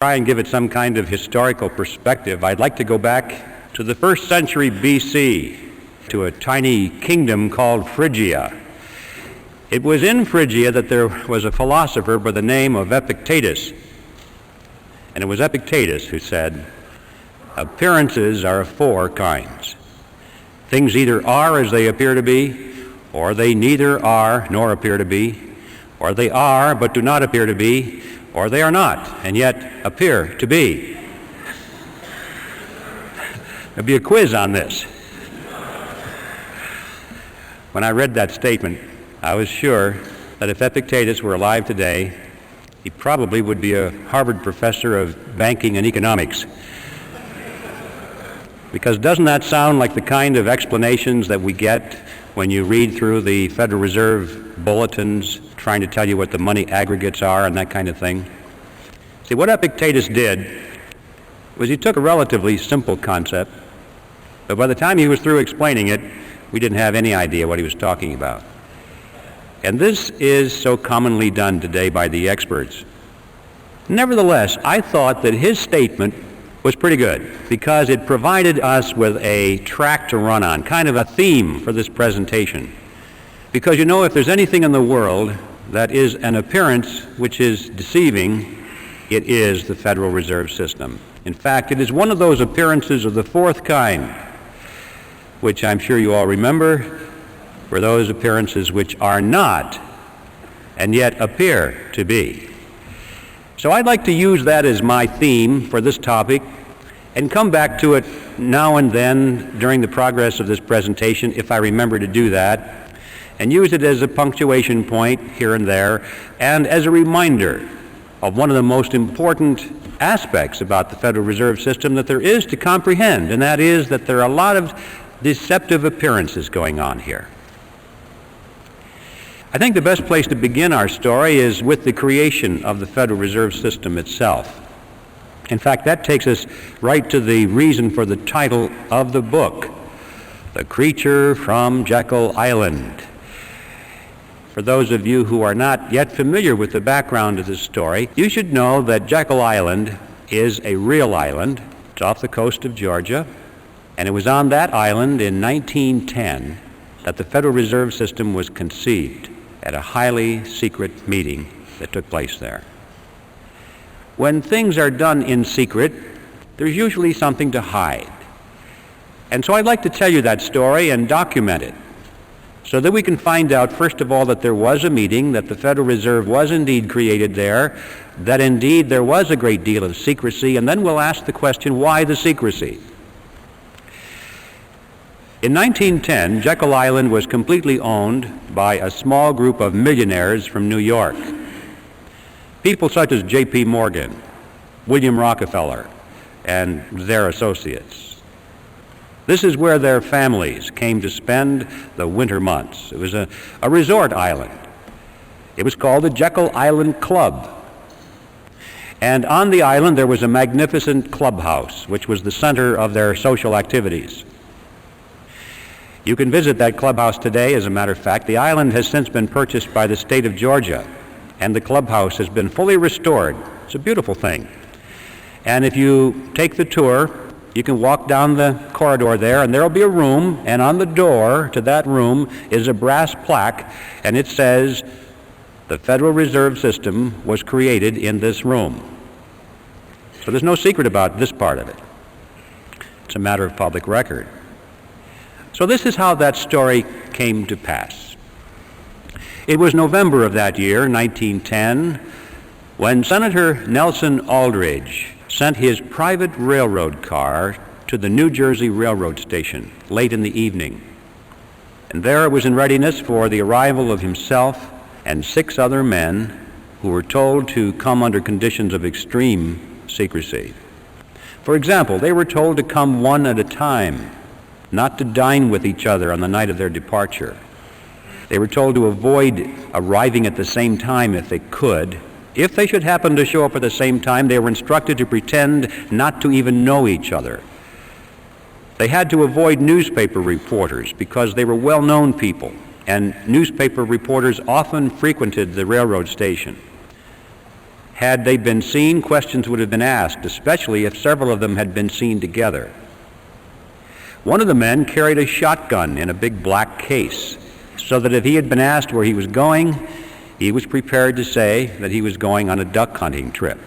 try and give it some kind of historical perspective, I'd like to go back to the 1st century BC, to a tiny kingdom called Phrygia. It was in Phrygia that there was a philosopher by the name of Epictetus. And it was Epictetus who said, appearances are of 4 kinds. Things either are as they appear to be, or they neither are nor appear to be, or they are but do not appear to be, or they are not and yet appear to be. There'll be a quiz on this. When I read that statement, I was sure that if Epictetus were alive today, he probably would be a Harvard professor of banking and economics. Because doesn't that sound like the kind of explanations that we get when you read through the Federal Reserve bulletins trying to tell you what the money aggregates are and that kind of thing? See, what Epictetus did was he took a relatively simple concept, but by the time he was through explaining it, we didn't have any idea what he was talking about. And this is so commonly done today by the experts. Nevertheless, I thought that his statement was pretty good because it provided us with a track to run on, kind of a theme for this presentation. Because you know, if there's anything in the world that is an appearance which is deceiving, it is the Federal Reserve System. In fact, it is one of those appearances of the 4th kind, which I'm sure you all remember, were those appearances which are not and yet appear to be. So I'd like to use that as my theme for this topic and come back to it now and then during the progress of this presentation, if I remember to do that, and use it as a punctuation point here and there, and as a reminder of one of the most important aspects about the Federal Reserve System that there is to comprehend, and that is that there are a lot of deceptive appearances going on here. I think the best place to begin our story is with the creation of the Federal Reserve System itself. In fact, that takes us right to the reason for the title of the book, The Creature from Jekyll Island. For those of you who are not yet familiar with the background of this story, you should know that Jekyll Island is a real island. It's off the coast of Georgia, and it was on that island in 1910 that the Federal Reserve System was conceived at a highly secret meeting that took place there. When things are done in secret, there's usually something to hide. And so I'd like to tell you that story and document it so that we can find out, first of all, that there was a meeting, that the Federal Reserve was indeed created there, that indeed there was a great deal of secrecy, and then we'll ask the question, why the secrecy? In 1910, Jekyll Island was completely owned by a small group of millionaires from New York. People such as J.P. Morgan, William Rockefeller, and their associates. This is where their families came to spend the winter months. It was a resort island. It was called the Jekyll Island Club. And on the island there was a magnificent clubhouse, which was the center of their social activities. You can visit that clubhouse today. As a matter of fact, the island has since been purchased by the state of Georgia, and the clubhouse has been fully restored. It's a beautiful thing. And if you take the tour, you can walk down the corridor there, and there will be a room, and on the door to that room is a brass plaque, and it says, "The Federal Reserve System was created in this room." So there's no secret about this part of it. It's a matter of public record. So this is how that story came to pass. It was November of that year, 1910, when Senator Nelson Aldrich sent his private railroad car to the New Jersey Railroad Station late in the evening. And there it was in readiness for the arrival of himself and 6 other men who were told to come under conditions of extreme secrecy. For example, they were told to come one at a time, not to dine with each other on the night of their departure. They were told to avoid arriving at the same time if they could. If they should happen to show up at the same time, they were instructed to pretend not to even know each other. They had to avoid newspaper reporters because they were well-known people, and newspaper reporters often frequented the railroad station. Had they been seen, questions would have been asked, especially if several of them had been seen together. One of the men carried a shotgun in a big black case, so that if he had been asked where he was going, he was prepared to say that he was going on a duck hunting trip.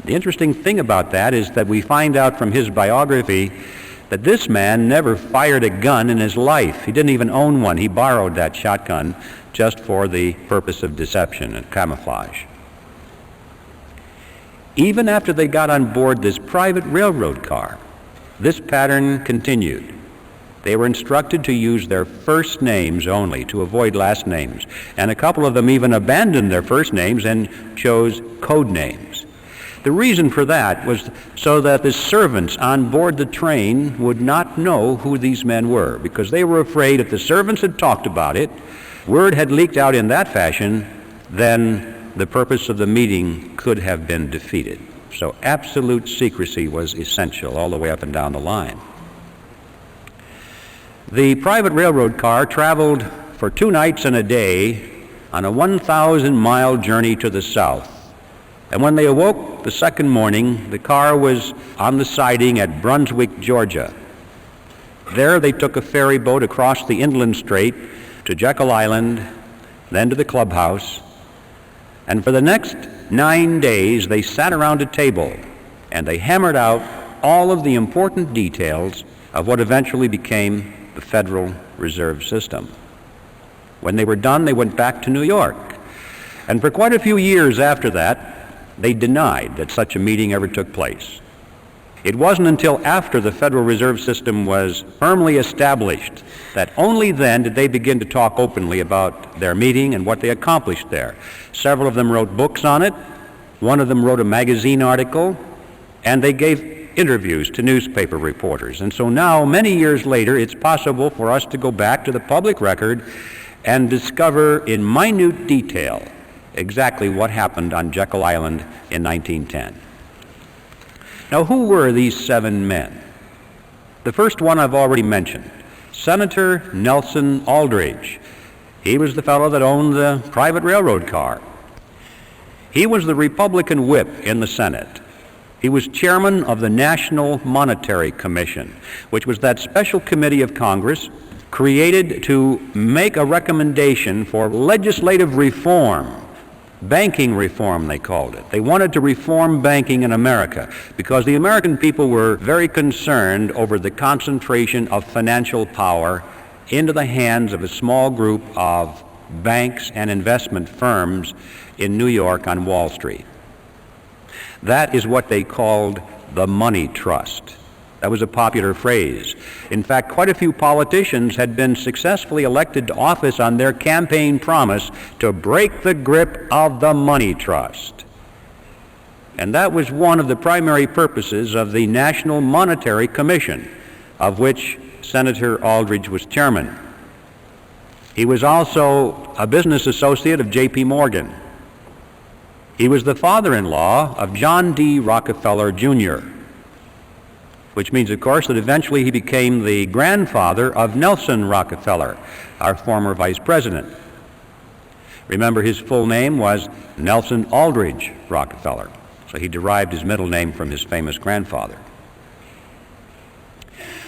The interesting thing about that is that we find out from his biography that this man never fired a gun in his life. He didn't even own one. He borrowed that shotgun just for the purpose of deception and camouflage. Even after they got on board this private railroad car, this pattern continued. They were instructed to use their first names only, to avoid last names, and a couple of them even abandoned their first names and chose code names. The reason for that was so that the servants on board the train would not know who these men were, because they were afraid if the servants had talked about it, word had leaked out in that fashion, then the purpose of the meeting could have been defeated. So absolute secrecy was essential all the way up and down the line. The private railroad car traveled for 2 nights and a day on a 1,000-mile journey to the south. And when they awoke the second morning, the car was on the siding at Brunswick, Georgia. There they took a ferry boat across the inland strait to Jekyll Island, then to the clubhouse, and for the next 9 days they sat around a table and they hammered out all of the important details of what eventually became the Federal Reserve System. When they were done, they went back to New York. And for quite a few years after that, they denied that such a meeting ever took place. It wasn't until after the Federal Reserve System was firmly established that only then did they begin to talk openly about their meeting and what they accomplished there. Several of them wrote books on it. One of them wrote a magazine article, and they gave interviews to newspaper reporters. And so now, many years later, it's possible for us to go back to the public record and discover in minute detail exactly what happened on Jekyll Island in 1910. Now, who were these 7 men? The first one I've already mentioned, Senator Nelson Aldrich. He was the fellow that owned the private railroad car. He was the Republican whip in the Senate. He was chairman of the National Monetary Commission, which was that special committee of Congress created to make a recommendation for legislative reform. Banking reform, they called it. They wanted to reform banking in America because the American people were very concerned over the concentration of financial power into the hands of a small group of banks and investment firms in New York on Wall Street. That is what they called the money trust. That was a popular phrase. In fact, quite a few politicians had been successfully elected to office on their campaign promise to break the grip of the money trust. And that was one of the primary purposes of the National Monetary Commission, of which Senator Aldrich was chairman. He was also a business associate of J.P. Morgan. He was the father-in-law of John D. Rockefeller, Jr., which means, of course, that eventually he became the grandfather of Nelson Rockefeller, our former vice president. Remember, his full name was Nelson Aldrich Rockefeller, so he derived his middle name from his famous grandfather.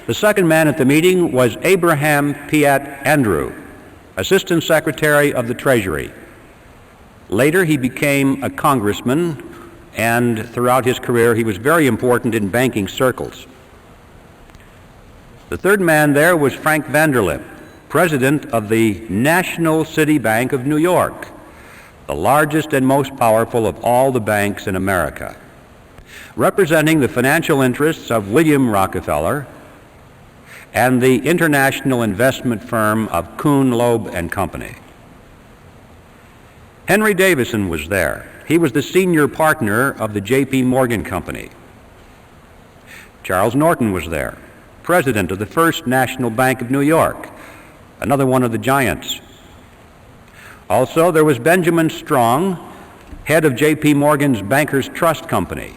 The second man at the meeting was Abraham Piatt Andrew, Assistant Secretary of the Treasury. Later, he became a congressman, and throughout his career, he was very important in banking circles. The third man there was Frank Vanderlip, president of the National City Bank of New York, the largest and most powerful of all the banks in America, representing the financial interests of William Rockefeller and the international investment firm of Kuhn, Loeb and Company. Henry Davison was there. He was the senior partner of the J.P. Morgan Company. Charles Norton was there, president of the First National Bank of New York, another one of the giants. Also, there was Benjamin Strong, head of J.P. Morgan's Bankers Trust Company.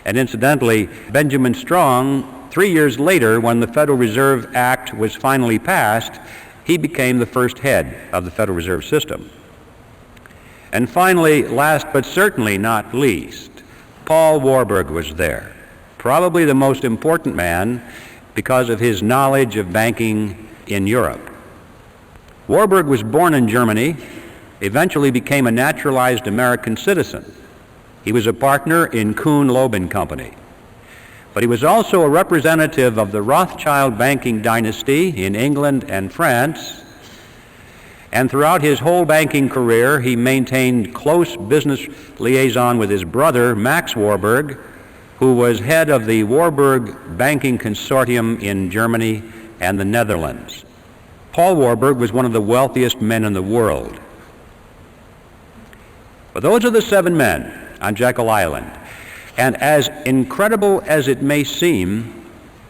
And incidentally, Benjamin Strong, 3 years later, when the Federal Reserve Act was finally passed, he became the first head of the Federal Reserve System. And finally, last but certainly not least, Paul Warburg was there, probably the most important man because of his knowledge of banking in Europe. Warburg was born in Germany, eventually became a naturalized American citizen. He was a partner in Kuhn Loeb and Company. But he was also a representative of the Rothschild banking dynasty in England and France. And throughout his whole banking career, he maintained close business liaison with his brother, Max Warburg, who was head of the Warburg Banking Consortium in Germany and the Netherlands. Paul Warburg was one of the wealthiest men in the world. But those are the 7 men on Jekyll Island. And as incredible as it may seem,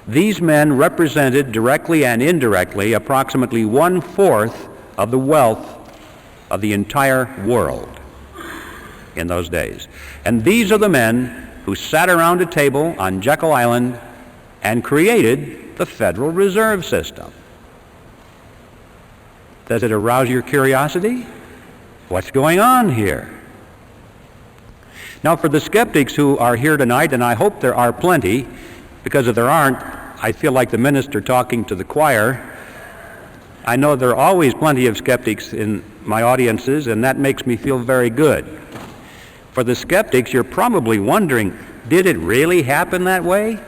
these men represented directly and indirectly approximately 1/4 of the wealth of the entire world in those days. And these are the men who sat around a table on Jekyll Island and created the Federal Reserve System. Does it arouse your curiosity? What's going on here? Now, for the skeptics who are here tonight, and I hope there are plenty, because if there aren't, I feel like the minister talking to the choir. I know there are always plenty of skeptics in my audiences, and that makes me feel very good. For the skeptics, you're probably wondering, did it really happen that way?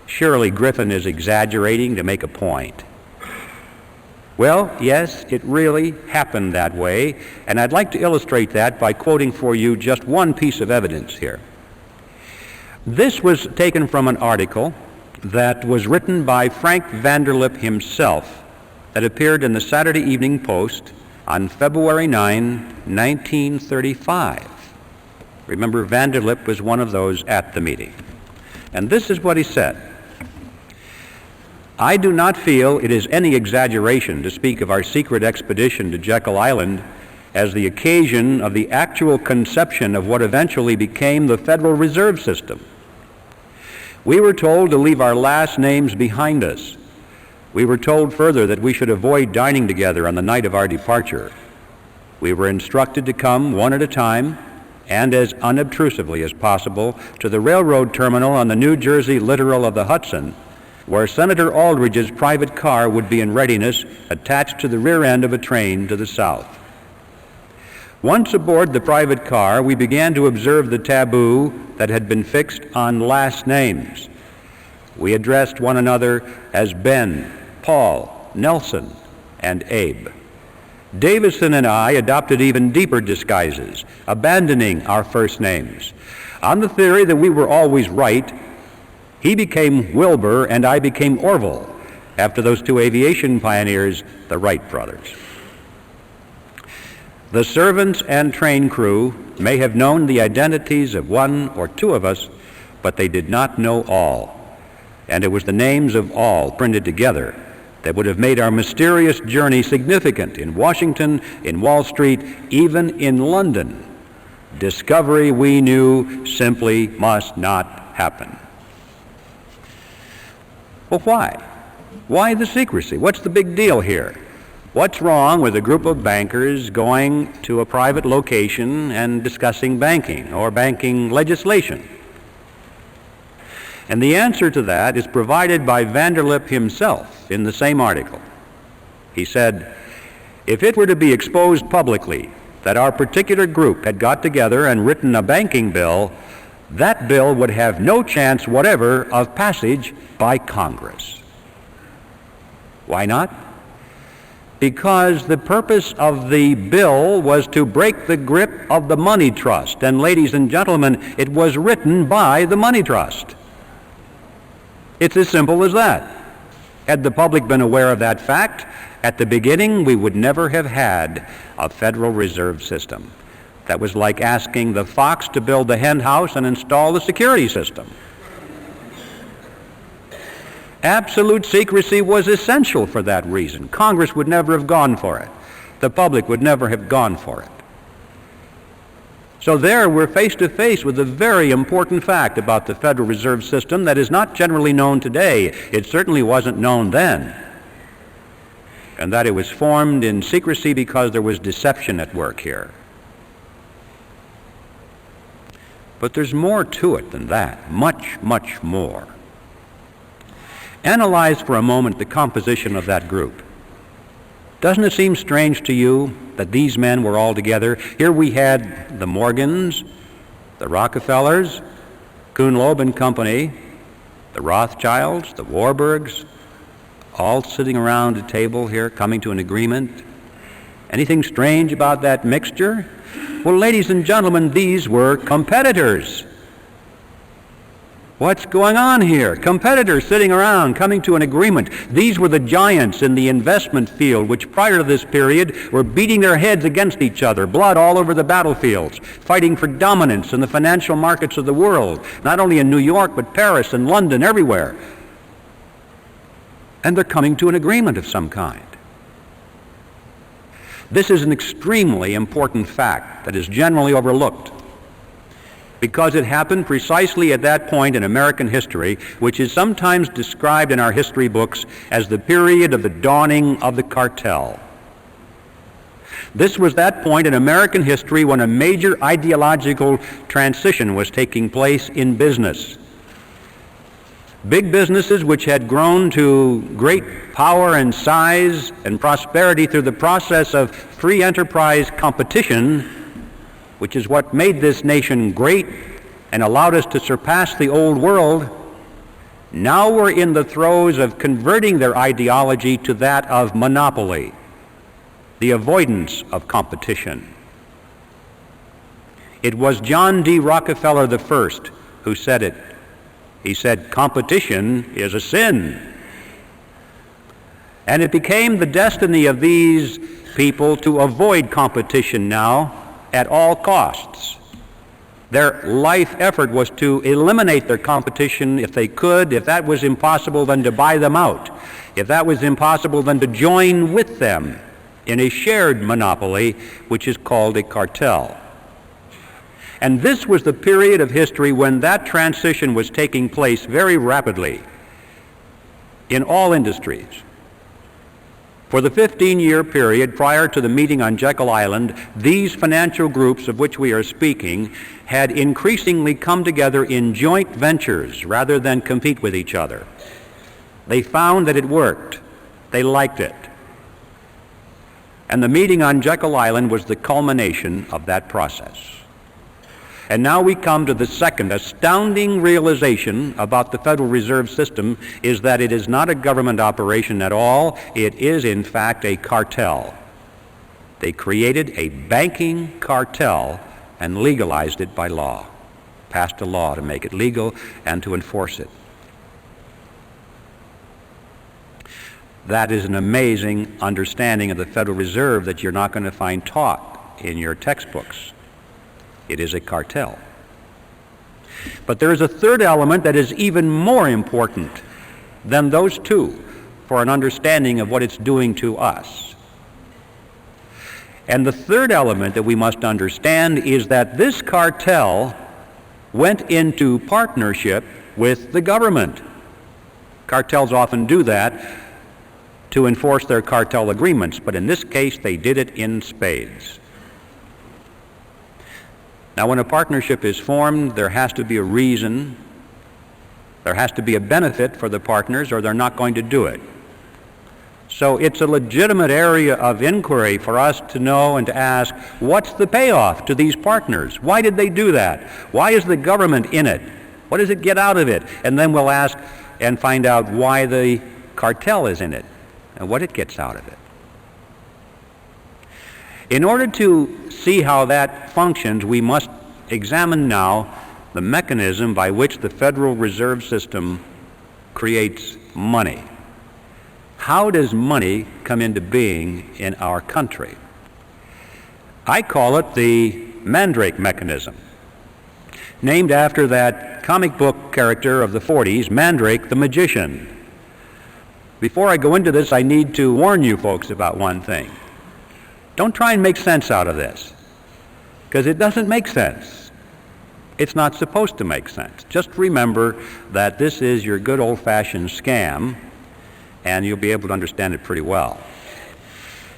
Surely Griffin is exaggerating to make a point. Well, yes, it really happened that way, and I'd like to illustrate that by quoting for you just one piece of evidence here. This was taken from an article that was written by Frank Vanderlip himself that appeared in the Saturday Evening Post on February 9, 1935. Remember, Vanderlip was one of those at the meeting. And this is what he said. I do not feel it is any exaggeration to speak of our secret expedition to Jekyll Island as the occasion of the actual conception of what eventually became the Federal Reserve System. We were told to leave our last names behind us. We were told further that we should avoid dining together on the night of our departure. We were instructed to come one at a time and as unobtrusively as possible to the railroad terminal on the New Jersey littoral of the Hudson, where Senator Aldrich's private car would be in readiness attached to the rear end of a train to the south. Once aboard the private car, we began to observe the taboo that had been fixed on last names. We addressed one another as Ben, Paul, Nelson, and Abe. Davison and I adopted even deeper disguises, abandoning our first names. On the theory that we were always right, he became Wilbur and I became Orville, after those two aviation pioneers, the Wright brothers. The servants and train crew may have known the identities of one or two of us, but they did not know all. And it was the names of all printed together that would have made our mysterious journey significant in Washington, in Wall Street, even in London. Discovery, we knew, simply must not happen. Well, why? Why the secrecy? What's the big deal here? What's wrong with a group of bankers going to a private location and discussing banking or banking legislation? And the answer to that is provided by Vanderlip himself in the same article. He said, if it were to be exposed publicly that our particular group had got together and written a banking bill, that bill would have no chance whatever of passage by Congress. Why not? Because the purpose of the bill was to break the grip of the money trust. And ladies and gentlemen, it was written by the money trust. It's as simple as that. Had the public been aware of that fact, at the beginning we would never have had a Federal Reserve System. That was like asking the fox to build the hen house and install the security system. Absolute secrecy was essential for that reason. Congress would never have gone for it. The public would never have gone for it. So there we're face to face with a very important fact about the Federal Reserve System that is not generally known today. It certainly wasn't known then. And that it was formed in secrecy because there was deception at work here. But there's more to it than that, much, much more. Analyze for a moment the composition of that group. Doesn't it seem strange to you that these men were all together? Here we had the Morgans, the Rockefellers, Kuhn, Loeb and Company, the Rothschilds, the Warburgs, all sitting around a table here, coming to an agreement. Anything strange about that mixture? Well, ladies and gentlemen, these were competitors. What's going on here? Competitors sitting around, coming to an agreement. These were the giants in the investment field, which prior to this period were beating their heads against each other, blood all over the battlefields, fighting for dominance in the financial markets of the world, not only in New York, but Paris and London, everywhere. And they're coming to an agreement of some kind. This is an extremely important fact that is generally overlooked, because it happened precisely at that point in American history, which is sometimes described in our history books as the period of the dawning of the cartel. This was that point in American history when a major ideological transition was taking place in business. Big businesses which had grown to great power and size and prosperity through the process of free enterprise competition, which is what made this nation great and allowed us to surpass the old world, now were in the throes of converting their ideology to that of monopoly, the avoidance of competition. It was John D. Rockefeller I who said it. He said, "Competition is a sin." And it became the destiny of these people to avoid competition now at all costs. Their life effort was to eliminate their competition if they could. If that was impossible, then to buy them out. If that was impossible, then to join with them in a shared monopoly, which is called a cartel. And this was the period of history when that transition was taking place very rapidly in all industries. For the 15-year period prior to the meeting on Jekyll Island, these financial groups of which we are speaking had increasingly come together in joint ventures rather than compete with each other. They found that it worked. They liked it. And the meeting on Jekyll Island was the culmination of that process. And now we come to the second astounding realization about the Federal Reserve System, is that it is not a government operation at all. It is, in fact, a cartel. They created a banking cartel and legalized it by law, passed a law to make it legal and to enforce it. That is an amazing understanding of the Federal Reserve that you're not going to find taught in your textbooks. It is a cartel. But there is a third element that is even more important than those two for an understanding of what it's doing to us. And the third element that we must understand is that this cartel went into partnership with the government. Cartels often do that to enforce their cartel agreements, but in this case they did it in spades. Now, when a partnership is formed, there has to be a reason, there has to be a benefit for the partners, or they're not going to do it. So it's a legitimate area of inquiry for us to know and to ask, what's the payoff to these partners? Why did they do that? Why is the government in it? What does it get out of it? And then we'll ask and find out why the cartel is in it and what it gets out of it. In order to see how that functions, we must examine now the mechanism by which the Federal Reserve System creates money. How does money come into being in our country? I call it the Mandrake mechanism, named after that comic book character of the 40s, Mandrake the Magician. Before I go into this, I need to warn you folks about one thing. Don't try and make sense out of this, because it doesn't make sense. It's not supposed to make sense. Just remember that this is your good old-fashioned scam, and you'll be able to understand it pretty well.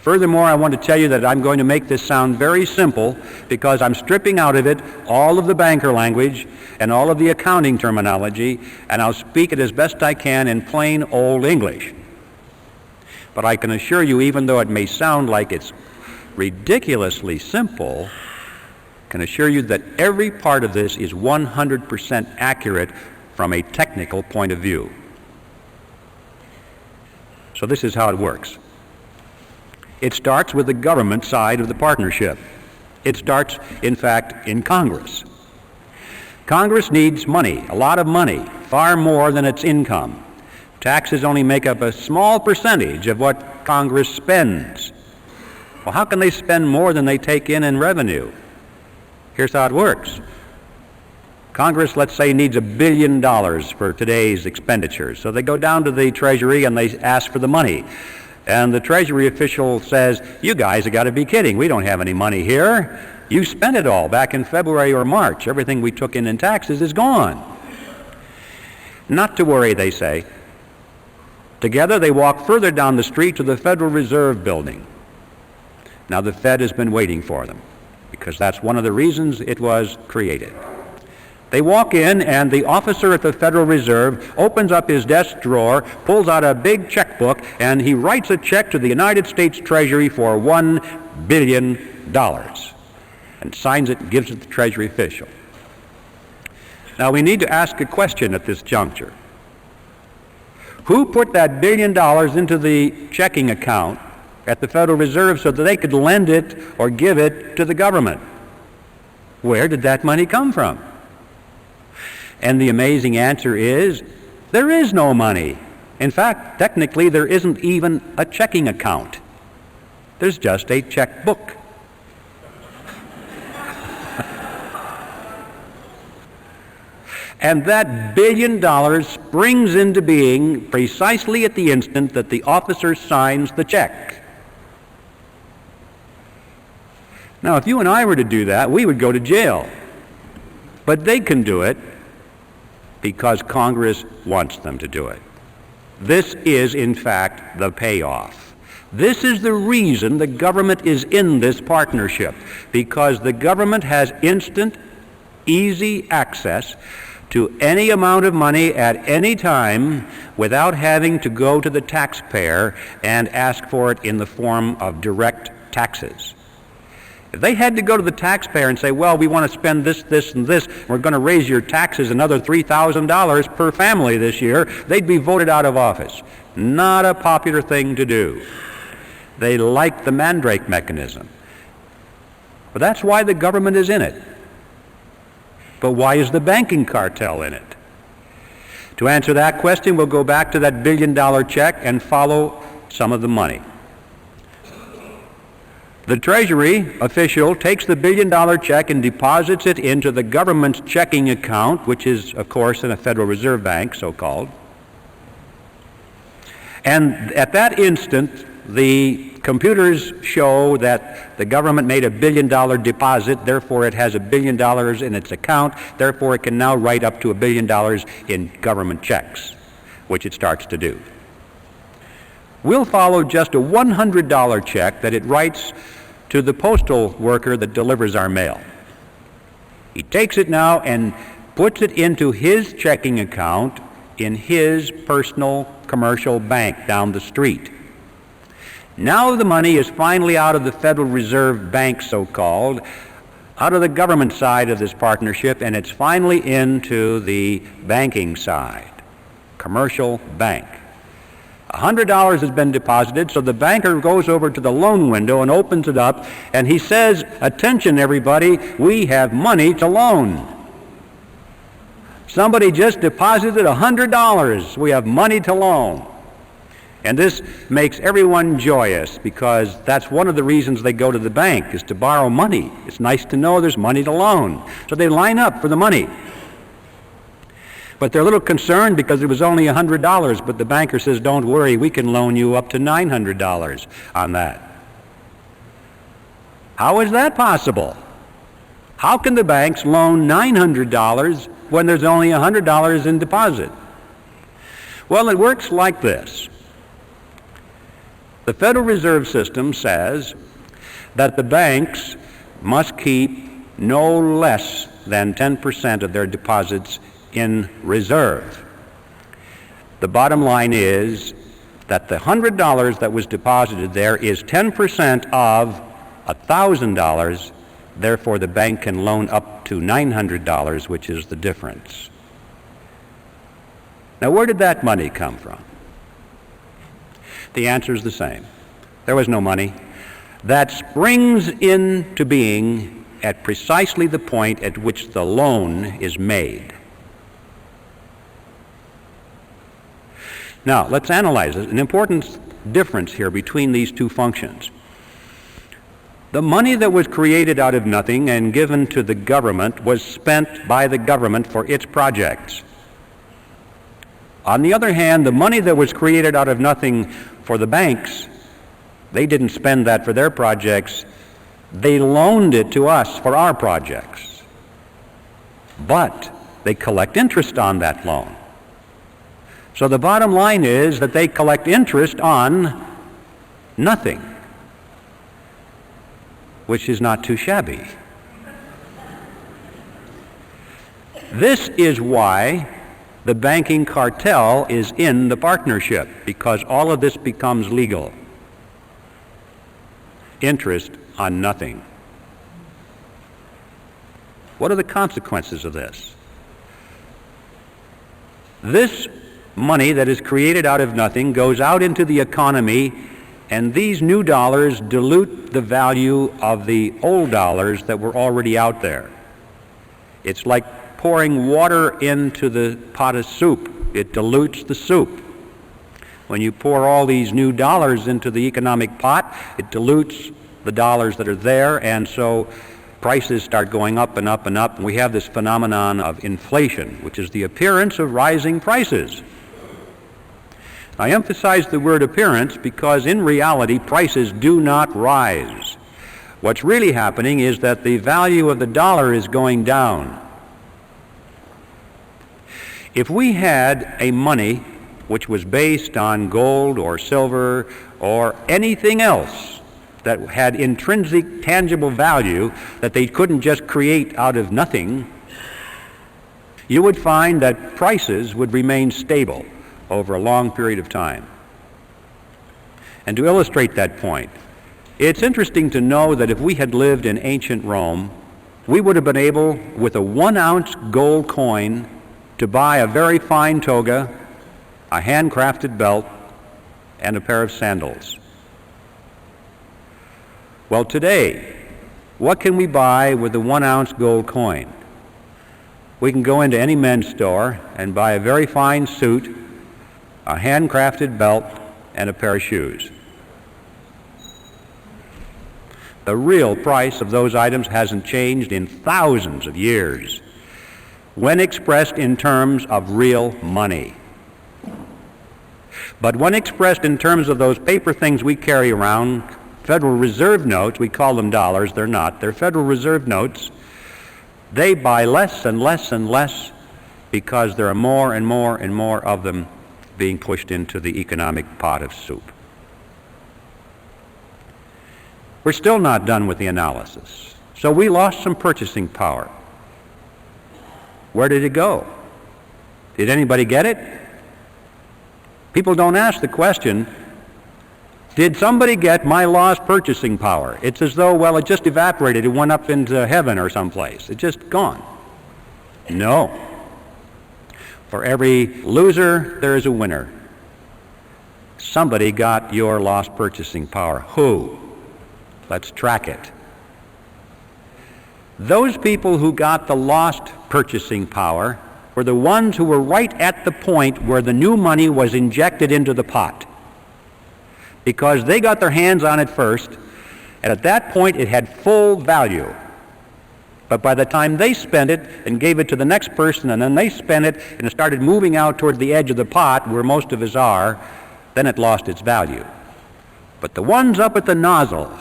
Furthermore, I want to tell you that I'm going to make this sound very simple because I'm stripping out of it all of the banker language and all of the accounting terminology, and I'll speak it as best I can in plain old English. But I can assure you, even though it may sound like it's ridiculously simple, I can assure you that every part of this is 100% accurate from a technical point of view. So this is how it works. It starts with the government side of the partnership. It starts, in fact, in Congress. Congress needs money, a lot of money, far more than its income. Taxes only make up a small percentage of what Congress spends. Well, how can they spend more than they take in revenue? Here's how it works. Congress, let's say, needs $1 billion for today's expenditures. So they go down to the Treasury and they ask for the money. And the Treasury official says, you guys have got to be kidding. We don't have any money here. You spent it all back in February or March. Everything we took in taxes is gone. Not to worry, they say. Together they walk further down the street to the Federal Reserve building. Now the Fed has been waiting for them because that's one of the reasons it was created. They walk in, and the officer at the Federal Reserve opens up his desk drawer, pulls out a big checkbook, and he writes a check to the United States Treasury for $1 billion and signs it and gives it to the Treasury official. Now we need to ask a question at this juncture. Who put that $1 billion into the checking account at the Federal Reserve so that they could lend it or give it to the government? Where did that money come from? And the amazing answer is, there is no money. In fact, technically, there isn't even a checking account. There's just a checkbook. And that $1 billion springs into being precisely at the instant that the officer signs the check. Now, if you and I were to do that, we would go to jail. But they can do it because Congress wants them to do it. This is, in fact, the payoff. This is the reason the government is in this partnership, because the government has instant, easy access to any amount of money at any time without having to go to the taxpayer and ask for it in the form of direct taxes. If they had to go to the taxpayer and say, well, we want to spend this, this, and this, we're going to raise your taxes another $3,000 per family this year, they'd be voted out of office. Not a popular thing to do. They like the mandrake mechanism. But that's why the government is in it. But why is the banking cartel in it? To answer that question, we'll go back to that $1 billion check and follow some of the money. The Treasury official takes the $1 billion check and deposits it into the government's checking account, which is, of course, in a Federal Reserve Bank, so-called. And at that instant, the computers show that the government made a $1 billion deposit, therefore it has $1 billion in its account, therefore it can now write up to $1 billion in government checks, which it starts to do. We'll follow just a $100 check that it writes to the postal worker that delivers our mail. He takes it now and puts it into his checking account in his personal commercial bank down the street. Now the money is finally out of the Federal Reserve Bank, so-called, out of the government side of this partnership, and it's finally into the banking side, commercial bank. $100 has been deposited, so the banker goes over to the loan window and opens it up, and he says, attention everybody, we have money to loan. Somebody just deposited $100. We have money to loan. And this makes everyone joyous because that's one of the reasons they go to the bank, is to borrow money. It's nice to know there's money to loan. So they line up for the money. But they're a little concerned because it was only $100, but the banker says, don't worry, we can loan you up to $900 on that. How is that possible? How can the banks loan $900 when there's only $100 in deposit? Well, it works like this. The Federal Reserve System says that the banks must keep no less than 10% of their deposits in reserve. The bottom line is that the $100 that was deposited there is 10% of $1,000, therefore the bank can loan up to $900, which is the difference. Now, where did that money come from? The answer is the same. There was no money. That springs into being at precisely the point at which the loan is made. Now, let's analyze it. An important difference here between these two functions. The money that was created out of nothing and given to the government was spent by the government for its projects. On the other hand, the money that was created out of nothing for the banks, they didn't spend that for their projects. They loaned it to us for our projects. But they collect interest on that loan. So the bottom line is that they collect interest on nothing, which is not too shabby. This is why the banking cartel is in the partnership, because all of this becomes legal. Interest on nothing. What are the consequences of this? This money that is created out of nothing goes out into the economy, and these new dollars dilute the value of the old dollars that were already out there. It's like pouring water into the pot of soup. It dilutes the soup. When you pour all these new dollars into the economic pot, it dilutes the dollars that are there, and so prices start going up and up and up, and we have this phenomenon of inflation, which is the appearance of rising prices. I emphasize the word appearance because in reality prices do not rise. What's really happening is that the value of the dollar is going down. If we had a money which was based on gold or silver or anything else that had intrinsic tangible value that they couldn't just create out of nothing, you would find that prices would remain stable over a long period of time. And to illustrate that point, it's interesting to know that if we had lived in ancient Rome, we would have been able, with a 1-ounce gold coin, to buy a very fine toga, a handcrafted belt, and a pair of sandals. Well, today, what can we buy with a 1-ounce gold coin? We can go into any men's store and buy a very fine suit, a handcrafted belt, and a pair of shoes. The real price of those items hasn't changed in thousands of years when expressed in terms of real money. But when expressed in terms of those paper things we carry around, Federal Reserve notes, we call them dollars, they're not, they're Federal Reserve notes, they buy less and less and less because there are more and more and more of them being pushed into the economic pot of soup. We're still not done with the analysis. So we lost some purchasing power. Where did it go? Did anybody get it? People don't ask the question, did somebody get my lost purchasing power? It's as though, well, it just evaporated. It went up into heaven or someplace. It's just gone. No. For every loser, there is a winner. Somebody got your lost purchasing power. Who? Let's track it. Those people who got the lost purchasing power were the ones who were right at the point where the new money was injected into the pot. Because they got their hands on it first, and at that point it had full value. But by the time they spent it and gave it to the next person, and then they spent it and it started moving out toward the edge of the pot where most of us are, then it lost its value. But the ones up at the nozzle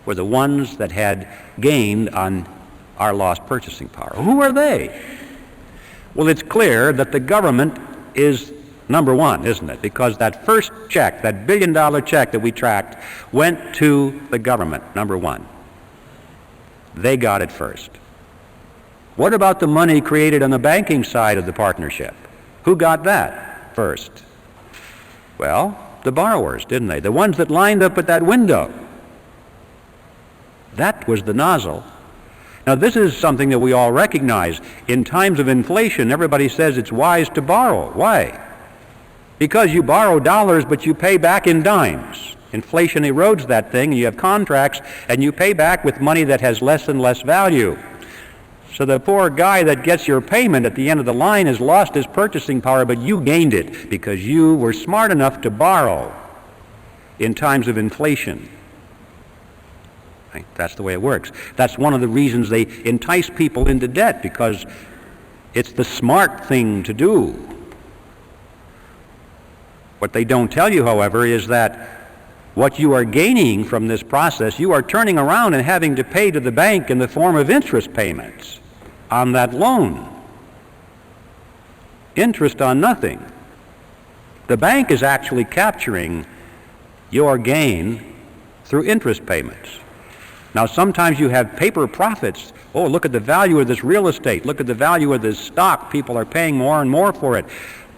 were the ones that had gained on our lost purchasing power. Who are they? Well, it's clear that the government is number one, isn't it? Because that first check, that billion-dollar check that we tracked, went to the government, number one. They got it first. What about the money created on the banking side of the partnership? Who got that first? Well, the borrowers, didn't they? The ones that lined up at that window. That was the nozzle. Now, this is something that we all recognize. In times of inflation, everybody says it's wise to borrow. Why? Because you borrow dollars, but you pay back in dimes. Inflation erodes that thing, and you have contracts, and you pay back with money that has less and less value. So the poor guy that gets your payment at the end of the line has lost his purchasing power, but you gained it because you were smart enough to borrow in times of inflation. Right? That's the way it works. That's one of the reasons they entice people into debt, because it's the smart thing to do. What they don't tell you, however, is that what you are gaining from this process, you are turning around and having to pay to the bank in the form of interest payments on that loan. Interest on nothing. The bank is actually capturing your gain through interest payments. Now, sometimes you have paper profits. Oh, look at the value of this real estate. Look at the value of this stock. People are paying more and more for it.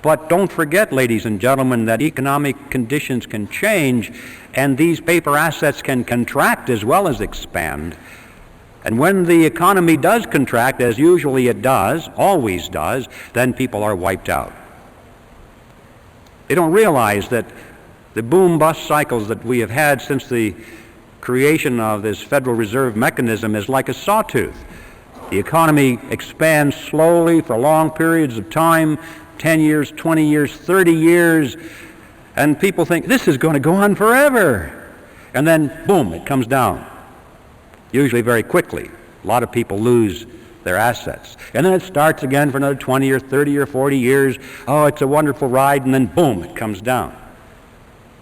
But don't forget, ladies and gentlemen, that economic conditions can change, and these paper assets can contract as well as expand. And when the economy does contract, as usually it does, always does, then people are wiped out. They don't realize that the boom-bust cycles that we have had since the creation of this Federal Reserve mechanism is like a sawtooth. The economy expands slowly for long periods of time, 10 years, 20 years, 30 years, and people think this is going to go on forever. And then, boom, it comes down, usually very quickly. A lot of people lose their assets. And then it starts again for another 20 or 30 or 40 years. Oh, it's a wonderful ride, and then, boom, it comes down.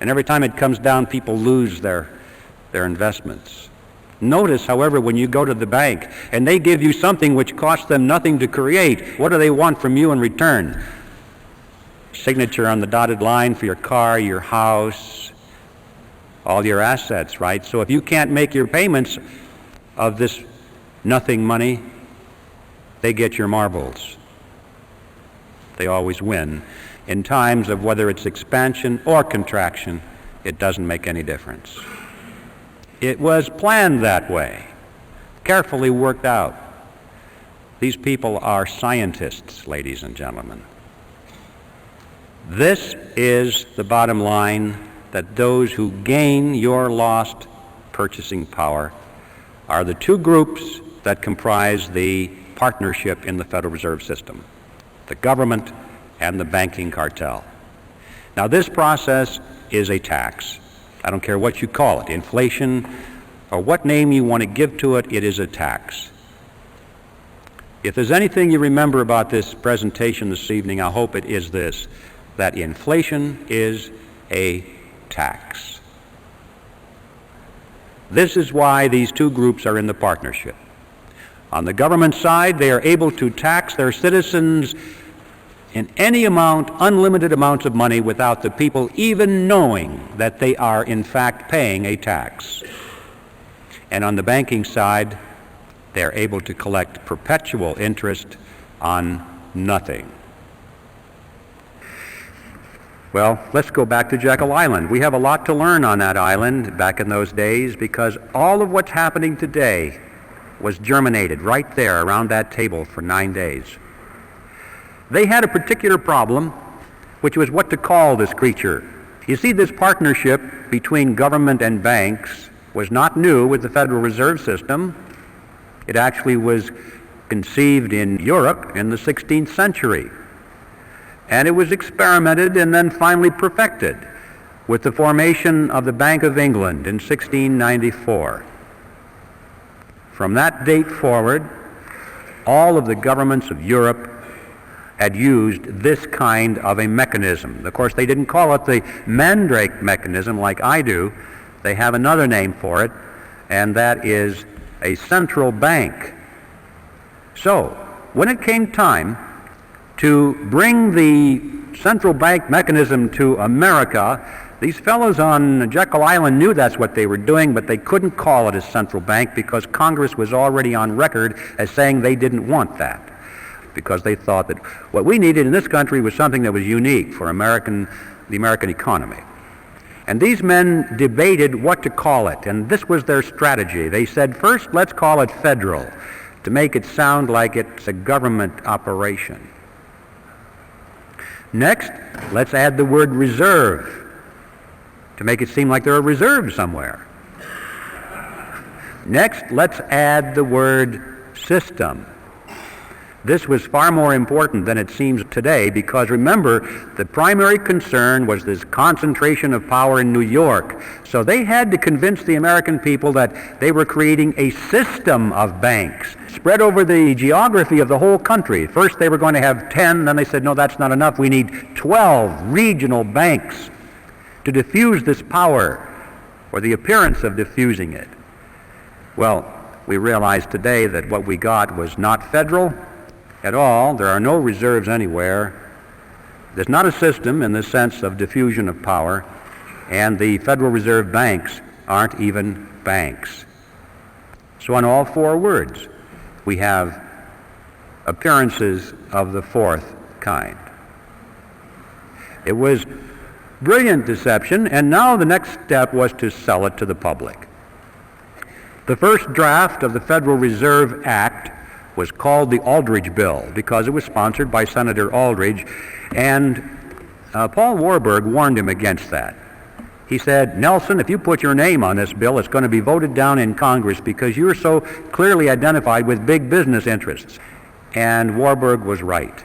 And every time it comes down, people lose their investments. Notice, however, when you go to the bank and they give you something which costs them nothing to create, what do they want from you in return? Signature on the dotted line for your car, your house, all your assets, right? So if you can't make your payments of this nothing money, they get your marbles. They always win. In times of whether it's expansion or contraction, it doesn't make any difference. It was planned that way, carefully worked out. These people are scientists, ladies and gentlemen. This is the bottom line, that those who gain your lost purchasing power are the two groups that comprise the partnership in the Federal Reserve System, the government and the banking cartel. Now, this process is a tax. I don't care what you call it, inflation, or what name you want to give to it, it is a tax. If there's anything you remember about this presentation this evening, I hope it is this, that inflation is a tax. This is why these two groups are in the partnership. On the government side, they are able to tax their citizens in any amount, unlimited amounts of money, without the people even knowing that they are in fact paying a tax. And on the banking side, they're able to collect perpetual interest on nothing. Well, let's go back to Jekyll Island. We have a lot to learn on that island back in those days, because all of what's happening today was germinated right there around that table for 9 days. They had a particular problem, which was what to call this creature. You see, this partnership between government and banks was not new with the Federal Reserve System. It actually was conceived in Europe in the 16th century. And it was experimented and then finally perfected with the formation of the Bank of England in 1694. From that date forward, all of the governments of Europe had used this kind of a mechanism. Of course, they didn't call it the Mandrake mechanism like I do. They have another name for it, and that is a central bank. So, when it came time to bring the central bank mechanism to America, these fellows on Jekyll Island knew that's what they were doing, but they couldn't call it a central bank because Congress was already on record as saying they didn't want that, because they thought that what we needed in this country was something that was unique for the American economy. And these men debated what to call it, and this was their strategy. They said, first, let's call it federal, to make it sound like it's a government operation. Next, let's add the word reserve, to make it seem like there are reserves somewhere. Next, let's add the word system. This was far more important than it seems today, because remember, the primary concern was this concentration of power in New York. So they had to convince the American people that they were creating a system of banks spread over the geography of the whole country. First they were going to have 10, then they said, no, that's not enough. We need 12 regional banks to diffuse this power, or the appearance of diffusing it. Well, we realize today that what we got was not federal at all. There are no reserves anywhere. There's not a system in the sense of diffusion of power, and the Federal Reserve banks aren't even banks. So on all four words, we have appearances of the fourth kind. It was brilliant deception, and now the next step was to sell it to the public. The first draft of the Federal Reserve Act was called the Aldrich Bill because it was sponsored by Senator Aldrich, and Paul Warburg warned him against that. He said, Nelson, if you put your name on this bill, it's going to be voted down in Congress because you're so clearly identified with big business interests. And Warburg was right.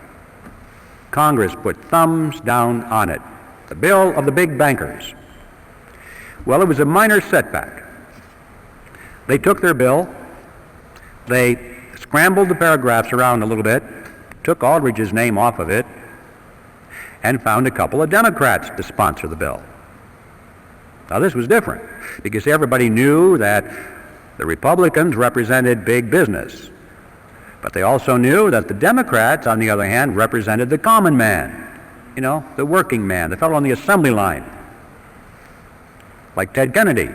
Congress put thumbs down on it. The bill of the big bankers. Well, it was a minor setback. They took their bill, they scrambled the paragraphs around a little bit, took Aldrich's name off of it, and found a couple of Democrats to sponsor the bill. Now this was different, because everybody knew that the Republicans represented big business, but they also knew that the Democrats, on the other hand, represented the common man, the working man, the fellow on the assembly line, like Ted Kennedy.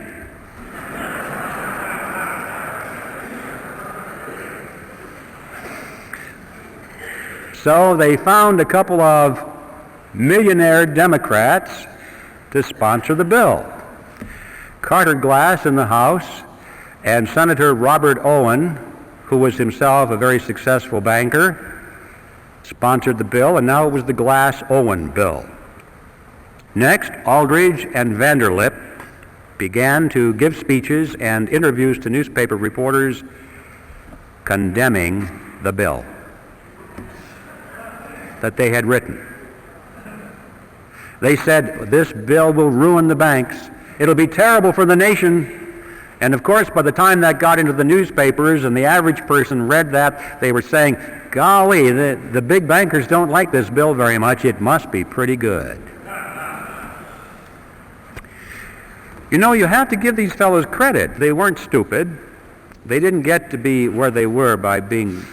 So they found a couple of millionaire Democrats to sponsor the bill. Carter Glass in the House and Senator Robert Owen, who was himself a very successful banker, sponsored the bill, and now it was the Glass-Owen bill. Next, Aldrich and Vanderlip began to give speeches and interviews to newspaper reporters condemning the bill that they had written. They said, this bill will ruin the banks. It'll be terrible for the nation. And of course, by the time that got into the newspapers and the average person read that, they were saying, golly, the big bankers don't like this bill very much. It must be pretty good. You have to give these fellows credit. They weren't stupid. They didn't get to be where they were by being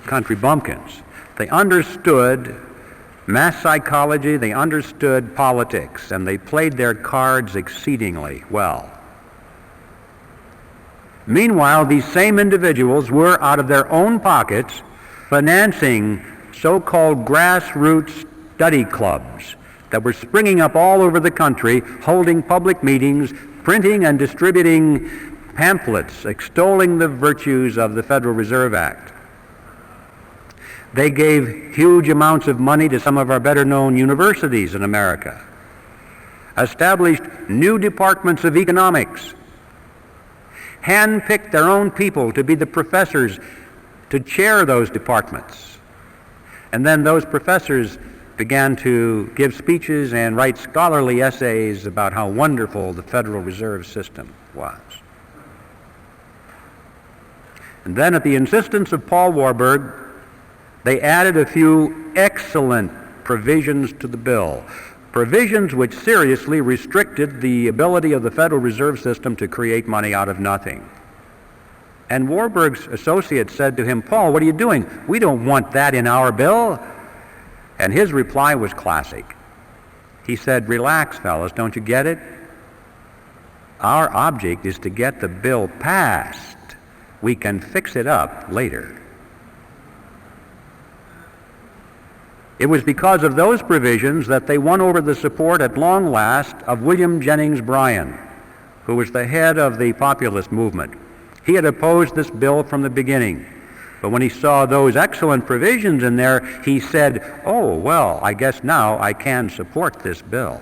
country bumpkins. They understood mass psychology, they understood politics, and they played their cards exceedingly well. Meanwhile, these same individuals were, out of their own pockets, financing so-called grassroots study clubs that were springing up all over the country, holding public meetings, printing and distributing pamphlets extolling the virtues of the Federal Reserve Act. They gave huge amounts of money to some of our better-known universities in America, established new departments of economics, handpicked their own people to be the professors to chair those departments. And then those professors began to give speeches and write scholarly essays about how wonderful the Federal Reserve System was. And then at the insistence of Paul Warburg, they added a few excellent provisions to the bill, provisions which seriously restricted the ability of the Federal Reserve System to create money out of nothing. And Warburg's associates said to him, Paul, what are you doing? We don't want that in our bill. And his reply was classic. He said, "Relax, fellas, don't you get it? Our object is to get the bill passed. We can fix it up later." It was because of those provisions that they won over the support at long last of William Jennings Bryan, who was the head of the populist movement. He had opposed this bill from the beginning, but when he saw those excellent provisions in there, he said, "Oh, well, I guess now I can support this bill."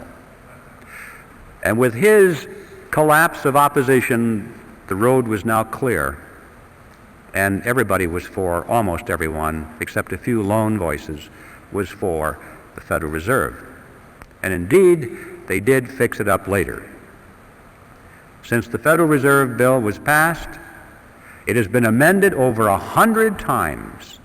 And with his collapse of opposition, the road was now clear, and everybody was for, almost everyone, except a few lone voices, was for the Federal Reserve. And indeed, they did fix it up later. Since the Federal Reserve Bill was passed, it has been amended over 100 times.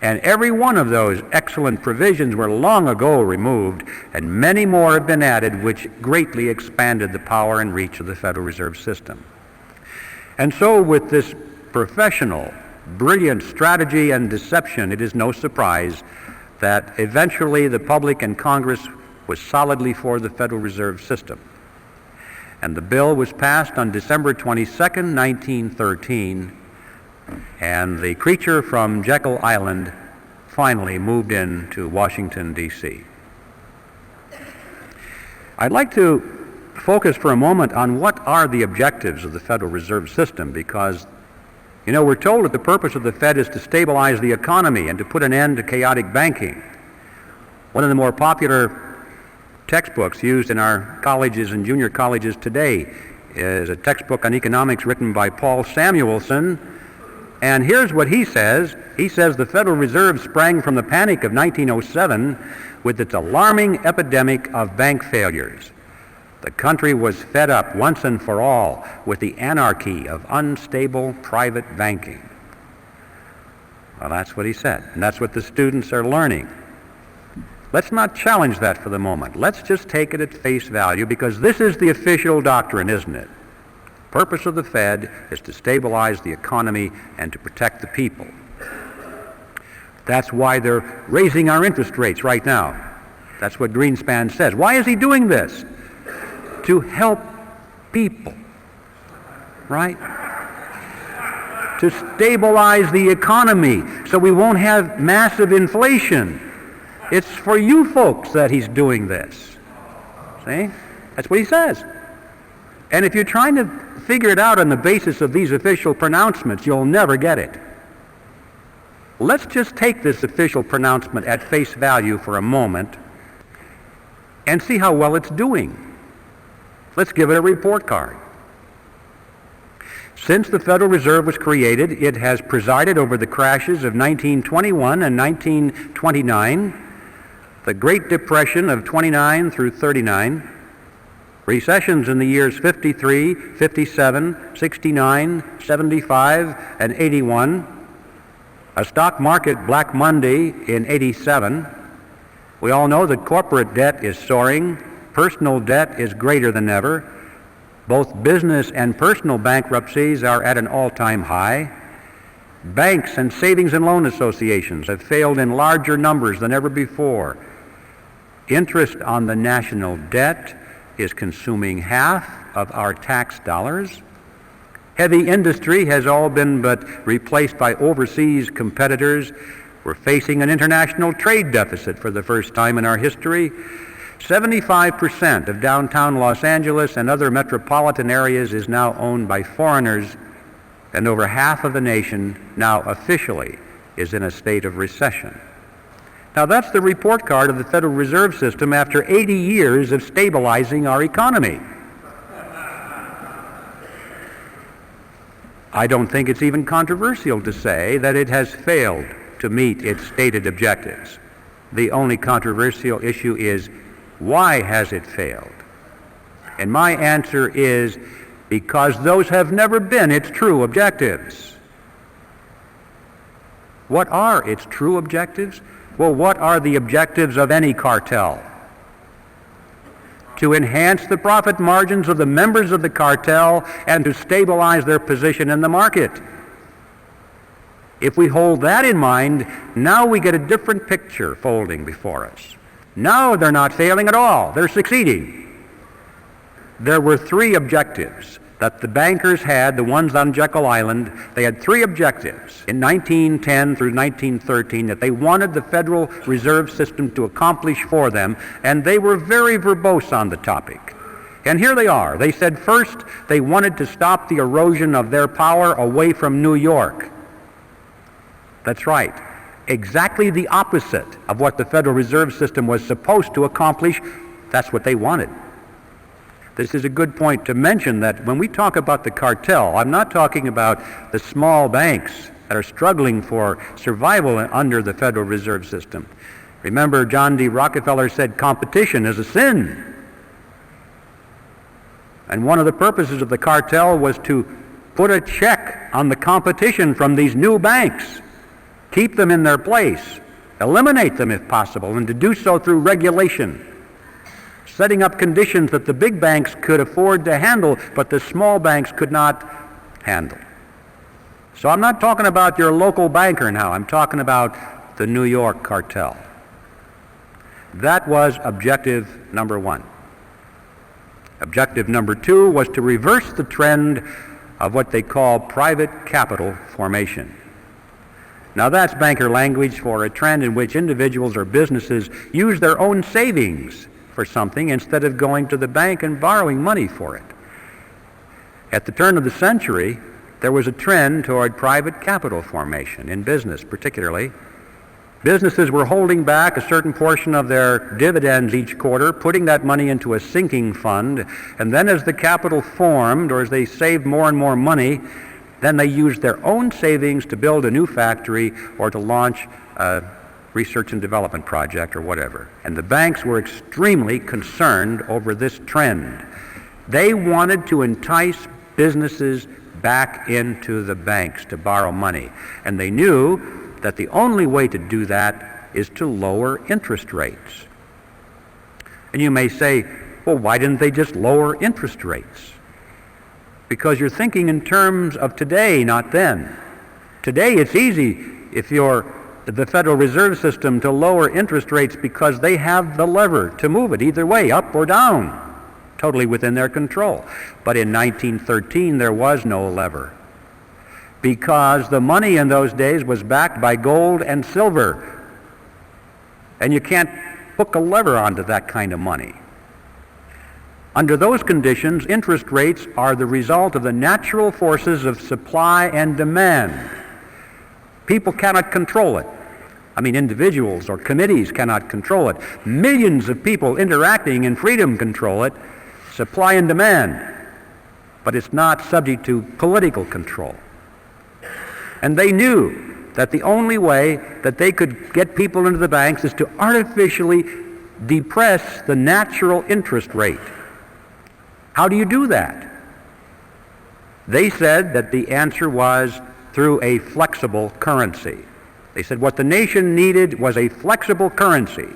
And every one of those excellent provisions were long ago removed, and many more have been added, which greatly expanded the power and reach of the Federal Reserve System. And so with this professional, brilliant strategy and deception, it is no surprise that eventually the public and Congress was solidly for the Federal Reserve System. And the bill was passed on December 22nd, 1913, and the creature from Jekyll Island finally moved into Washington, D.C. I'd like to focus for a moment on what are the objectives of the Federal Reserve System, because we're told that the purpose of the Fed is to stabilize the economy and to put an end to chaotic banking. One of the more popular textbooks used in our colleges and junior colleges today is a textbook on economics written by Paul Samuelson. And here's what he says. He says the Federal Reserve sprang from the panic of 1907 with its alarming epidemic of bank failures. The country was fed up once and for all with the anarchy of unstable private banking. Well, that's what he said, and that's what the students are learning. Let's not challenge that for the moment. Let's just take it at face value, because this is the official doctrine, isn't it? The purpose of the Fed is to stabilize the economy and to protect the people. That's why they're raising our interest rates right now. That's what Greenspan says. Why is he doing this? To help people, right? To stabilize the economy so we won't have massive inflation. It's for you folks that he's doing this. See? That's what he says. And if you're trying to figure it out on the basis of these official pronouncements, you'll never get it. Let's just take this official pronouncement at face value for a moment and see how well it's doing. Let's give it a report card. Since the Federal Reserve was created, it has presided over the crashes of 1921 and 1929, the Great Depression of 29 through 39, recessions in the years 53, 57, 69, 75, and 81, a stock market Black Monday in 87. We all know that corporate debt is soaring. Personal debt is greater than ever. Both business and personal bankruptcies are at an all-time high. Banks and savings and loan associations have failed in larger numbers than ever before. Interest on the national debt is consuming half of our tax dollars. Heavy industry has all been but replaced by overseas competitors. We're facing an international trade deficit for the first time in our history. 75% of downtown Los Angeles and other metropolitan areas is now owned by foreigners, and over half of the nation now officially is in a state of recession. Now that's the report card of the Federal Reserve System after 80 years of stabilizing our economy. I don't think it's even controversial to say that it has failed to meet its stated objectives. The only controversial issue is, why has it failed? And my answer is, because those have never been its true objectives. What are its true objectives? Well, what are the objectives of any cartel? To enhance the profit margins of the members of the cartel and to stabilize their position in the market. If we hold that in mind, now we get a different picture folding before us. Now they're not failing at all. They're succeeding. There were three objectives that the bankers had, the ones on Jekyll Island. They had three objectives in 1910 through 1913 that they wanted the Federal Reserve System to accomplish for them, and they were very verbose on the topic. And here they are. They said first they wanted to stop the erosion of their power away from New York. That's right. Exactly the opposite of what the Federal Reserve System was supposed to accomplish. That's what they wanted. This is a good point to mention that when we talk about the cartel, I'm not talking about the small banks that are struggling for survival under the Federal Reserve System. Remember, John D. Rockefeller said competition is a sin. And one of the purposes of the cartel was to put a check on the competition from these new banks. Keep them in their place, eliminate them if possible, and to do so through regulation, setting up conditions that the big banks could afford to handle, but the small banks could not handle. So I'm not talking about your local banker now, I'm talking about the New York cartel. That was objective number one. Objective number two was to reverse the trend of what they call private capital formation. Now that's banker language for a trend in which individuals or businesses use their own savings for something instead of going to the bank and borrowing money for it. At the turn of the century, there was a trend toward private capital formation in business particularly. Businesses were holding back a certain portion of their dividends each quarter, putting that money into a sinking fund, and then as the capital formed or as they saved more and more money, then they used their own savings to build a new factory or to launch a research and development project or whatever. And the banks were extremely concerned over this trend. They wanted to entice businesses back into the banks to borrow money. And they knew that the only way to do that is to lower interest rates. And you may say, well, why didn't they just lower interest rates? Because you're thinking in terms of today, not then. Today it's easy if you're the Federal Reserve System to lower interest rates because they have the lever to move it either way, up or down, totally within their control. But in 1913 there was no lever because the money in those days was backed by gold and silver. And you can't hook a lever onto that kind of money. Under those conditions, interest rates are the result of the natural forces of supply and demand. People cannot control it. I mean, individuals or committees cannot control it. Millions of people interacting in freedom control it, supply and demand. But it's not subject to political control. And they knew that the only way that they could get people into the banks is to artificially depress the natural interest rate. How do you do that? They said that the answer was through a flexible currency. They said what the nation needed was a flexible currency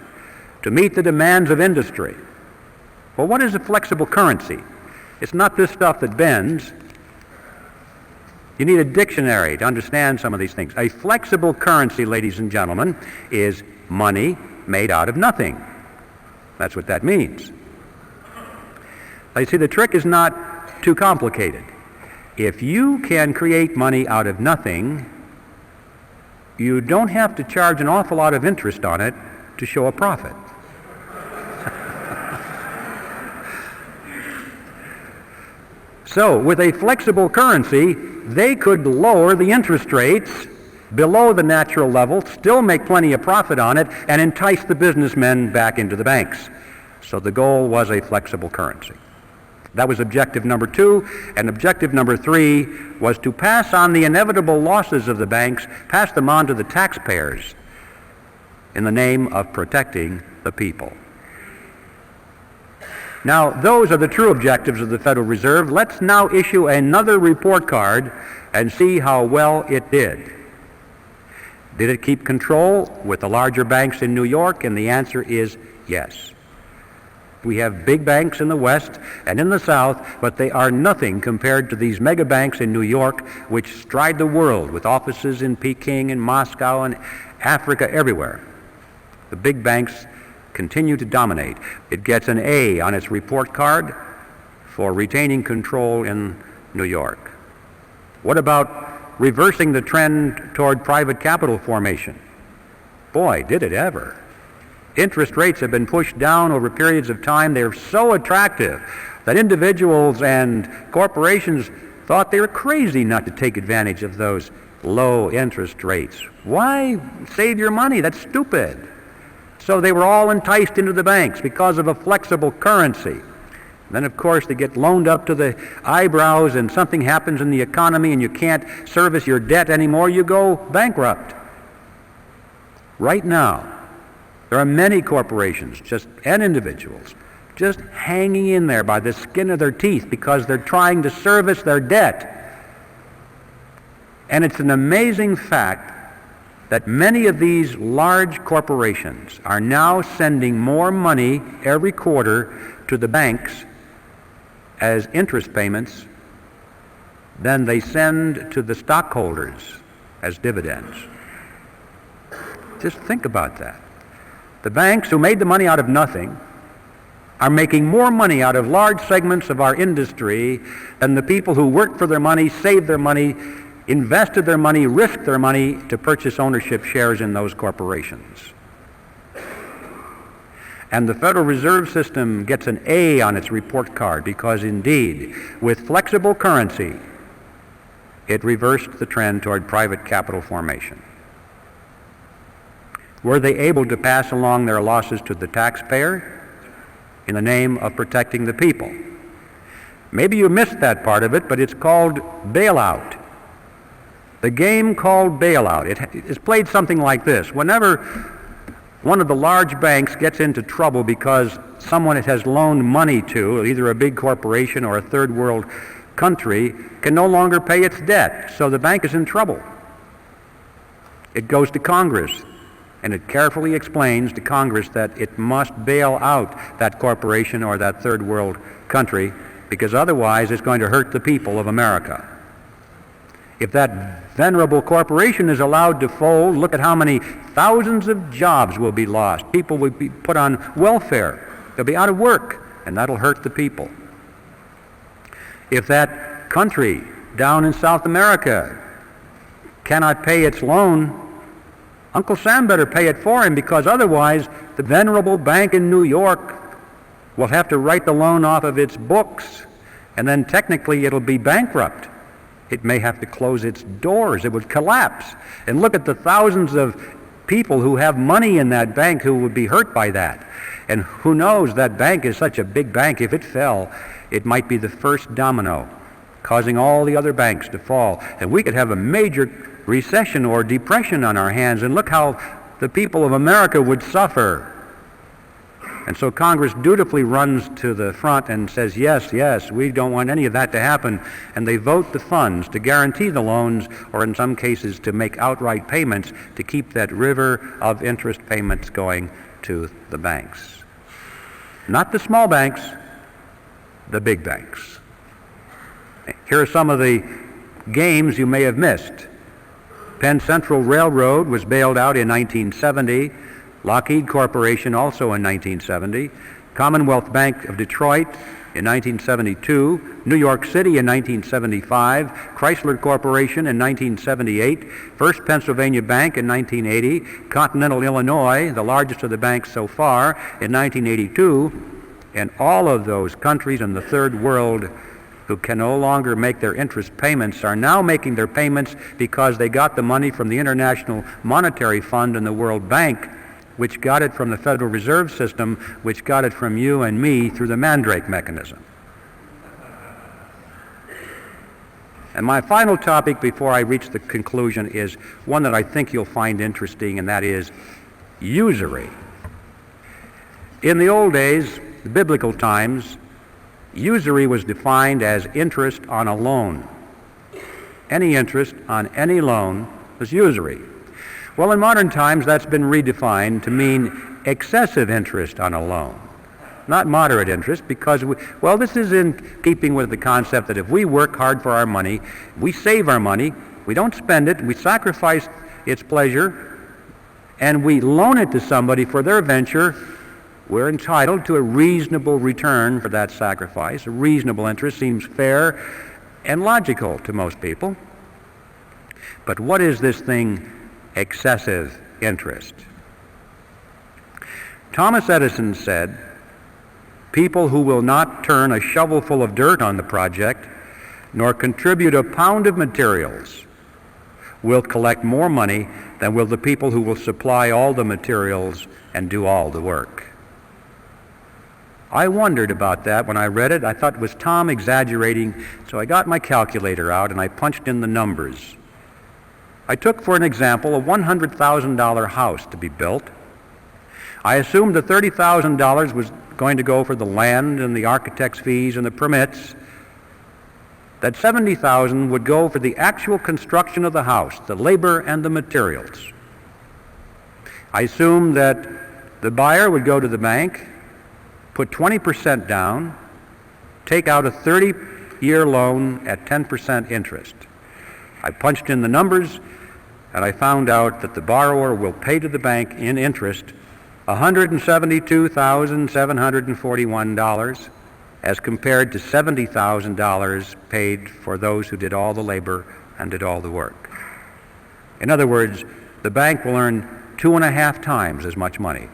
to meet the demands of industry. Well, what is a flexible currency? It's not this stuff that bends. You need a dictionary to understand some of these things. A flexible currency, ladies and gentlemen, is money made out of nothing. That's what that means. You see, the trick is not too complicated. If you can create money out of nothing, you don't have to charge an awful lot of interest on it to show a profit. So, with a flexible currency, they could lower the interest rates below the natural level, still make plenty of profit on it, and entice the businessmen back into the banks. So the goal was a flexible currency. That was objective number two, and objective number three was to pass on the inevitable losses of the banks, pass them on to the taxpayers in the name of protecting the people. Now, those are the true objectives of the Federal Reserve. Let's now issue another report card and see how well it did. Did it keep control with the larger banks in New York? And the answer is yes. We have big banks in the West and in the South, but they are nothing compared to these mega banks in New York, which stride the world with offices in Peking and Moscow and Africa, everywhere. The big banks continue to dominate. It gets an A on its report card for retaining control in New York. What about reversing the trend toward private capital formation? Boy, did it ever. Interest rates have been pushed down over periods of time. They're so attractive that individuals and corporations thought they were crazy not to take advantage of those low interest rates. Why save your money? That's stupid. So they were all enticed into the banks because of a flexible currency. Then, of course, they get loaned up to the eyebrows and something happens in the economy and you can't service your debt anymore, you go bankrupt. Right now, there are many corporations and individuals just hanging in there by the skin of their teeth because they're trying to service their debt. And it's an amazing fact that many of these large corporations are now sending more money every quarter to the banks as interest payments than they send to the stockholders as dividends. Just think about that. The banks, who made the money out of nothing, are making more money out of large segments of our industry than the people who worked for their money, saved their money, invested their money, risked their money to purchase ownership shares in those corporations. And the Federal Reserve System gets an A on its report card because, indeed, with flexible currency, it reversed the trend toward private capital formation. Were they able to pass along their losses to the taxpayer in the name of protecting the people? Maybe you missed that part of it, but it's called bailout. The game called bailout. It is played something like this. Whenever one of the large banks gets into trouble because someone it has loaned money to, either a big corporation or a third world country, can no longer pay its debt, so the bank is in trouble. It goes to Congress, and it carefully explains to Congress that it must bail out that corporation or that third world country because otherwise it's going to hurt the people of America. If that venerable corporation is allowed to fold, look at how many thousands of jobs will be lost. People will be put on welfare. They'll be out of work, and that'll hurt the people. If that country down in South America cannot pay its loan, Uncle Sam better pay it for him because otherwise the venerable bank in New York will have to write the loan off of its books, and then technically it'll be bankrupt. It may have to close its doors. It would collapse. And look at the thousands of people who have money in that bank who would be hurt by that. And who knows, that bank is such a big bank, if it fell, it might be the first domino, causing all the other banks to fall. And we could have a major recession or depression on our hands, and look how the people of America would suffer. And so Congress dutifully runs to the front and says, yes, yes, we don't want any of that to happen. And they vote the funds to guarantee the loans, or in some cases to make outright payments to keep that river of interest payments going to the banks. Not the small banks, the big banks. Here are some of the games you may have missed. Penn Central Railroad was bailed out in 1970. Lockheed Corporation also in 1970, Commonwealth Bank of Detroit in 1972, New York City in 1975, Chrysler Corporation in 1978, First Pennsylvania Bank in 1980, Continental Illinois, the largest of the banks so far, in 1982, and all of those countries in the third world who can no longer make their interest payments are now making their payments because they got the money from the International Monetary Fund and the World Bank, which got it from the Federal Reserve System, which got it from you and me through the Mandrake mechanism. And my final topic before I reach the conclusion is one that I think you'll find interesting, and that is usury. In the old days, the biblical times, usury was defined as interest on a loan. Any interest on any loan was usury. Well, in modern times, that's been redefined to mean excessive interest on a loan. not moderate interest, because, this is in keeping with the concept that if we work hard for our money, we save our money, we don't spend it, we sacrifice its pleasure, and we loan it to somebody for their venture, we're entitled to a reasonable return for that sacrifice. A reasonable interest seems fair and logical to most people. But what is this thing, excessive interest? Thomas Edison said, "People who will not turn a shovelful of dirt on the project, nor contribute a pound of materials, will collect more money than will the people who will supply all the materials and do all the work." I wondered about that when I read it. I thought, was Tom exaggerating? So I got my calculator out and I punched in the numbers. I took, for an example, a $100,000 house to be built. I assumed that $30,000 was going to go for the land and the architect's fees and the permits, that $70,000 would go for the actual construction of the house, the labor and the materials. I assumed that the buyer would go to the bank, put 20% down, take out a 30-year loan at 10% interest. I punched in the numbers, and I found out that the borrower will pay to the bank in interest $172,741 as compared to $70,000 paid for those who did all the labor and did all the work. In other words, the bank will earn 2.5 times as much money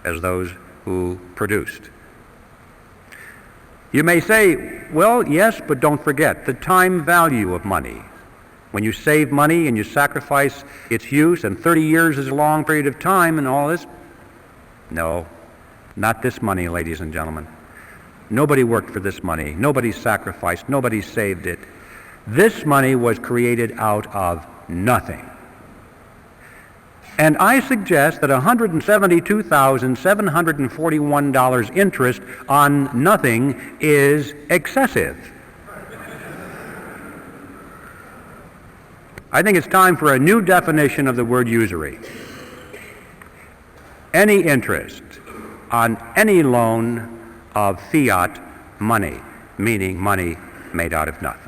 as those who produced. You may say, well, yes, but don't forget the time value of money. When you save money and you sacrifice its use, and 30 years is a long period of time and all this. No, not this money, ladies and gentlemen. Nobody worked for this money. Nobody sacrificed. Nobody saved it. This money was created out of nothing. And I suggest that $172,741 interest on nothing is excessive. I think it's time for a new definition of the word usury. Any interest on any loan of fiat money, meaning money made out of nothing.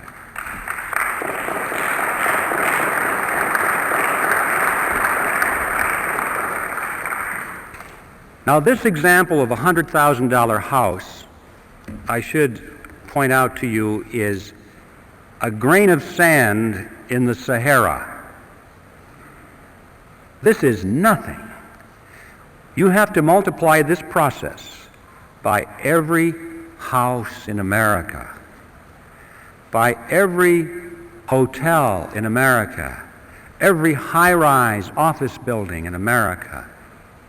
Now, this example of a $100,000 house, I should point out to you, is a grain of sand in the Sahara. This is nothing. You have to multiply this process by every house in America, by every hotel in America, every high-rise office building in America,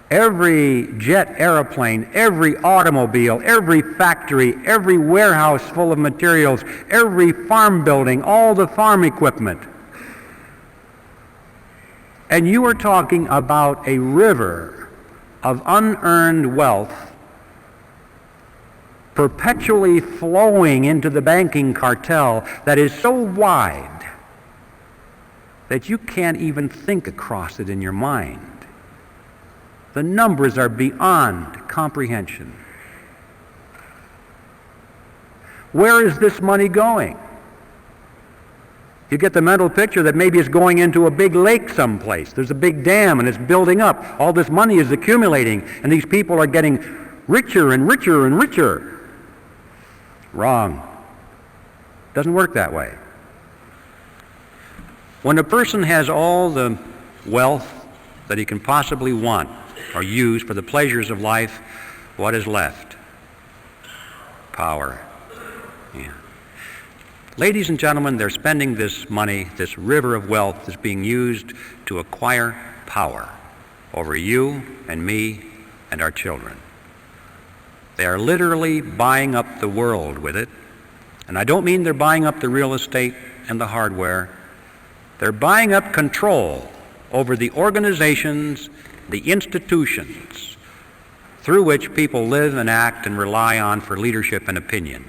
every jet airplane, every automobile, every factory, every warehouse full of materials, every farm building, all the farm equipment. And you are talking about a river of unearned wealth perpetually flowing into the banking cartel that is so wide that you can't even think across it in your mind. The numbers are beyond comprehension. Where is this money going? You get the mental picture that maybe it's going into a big lake someplace. There's a big dam and it's building up. All this money is accumulating and these people are getting richer and richer and richer. Wrong. Doesn't work that way. When a person has all the wealth that he can possibly want or use for the pleasures of life, what is left? Power. Yeah. Ladies and gentlemen, they're spending this money, this river of wealth is being used to acquire power over you and me and our children. They are literally buying up the world with it. And I don't mean they're buying up the real estate and the hardware. They're buying up control over the organizations, the institutions through which people live and act and rely on for leadership and opinion.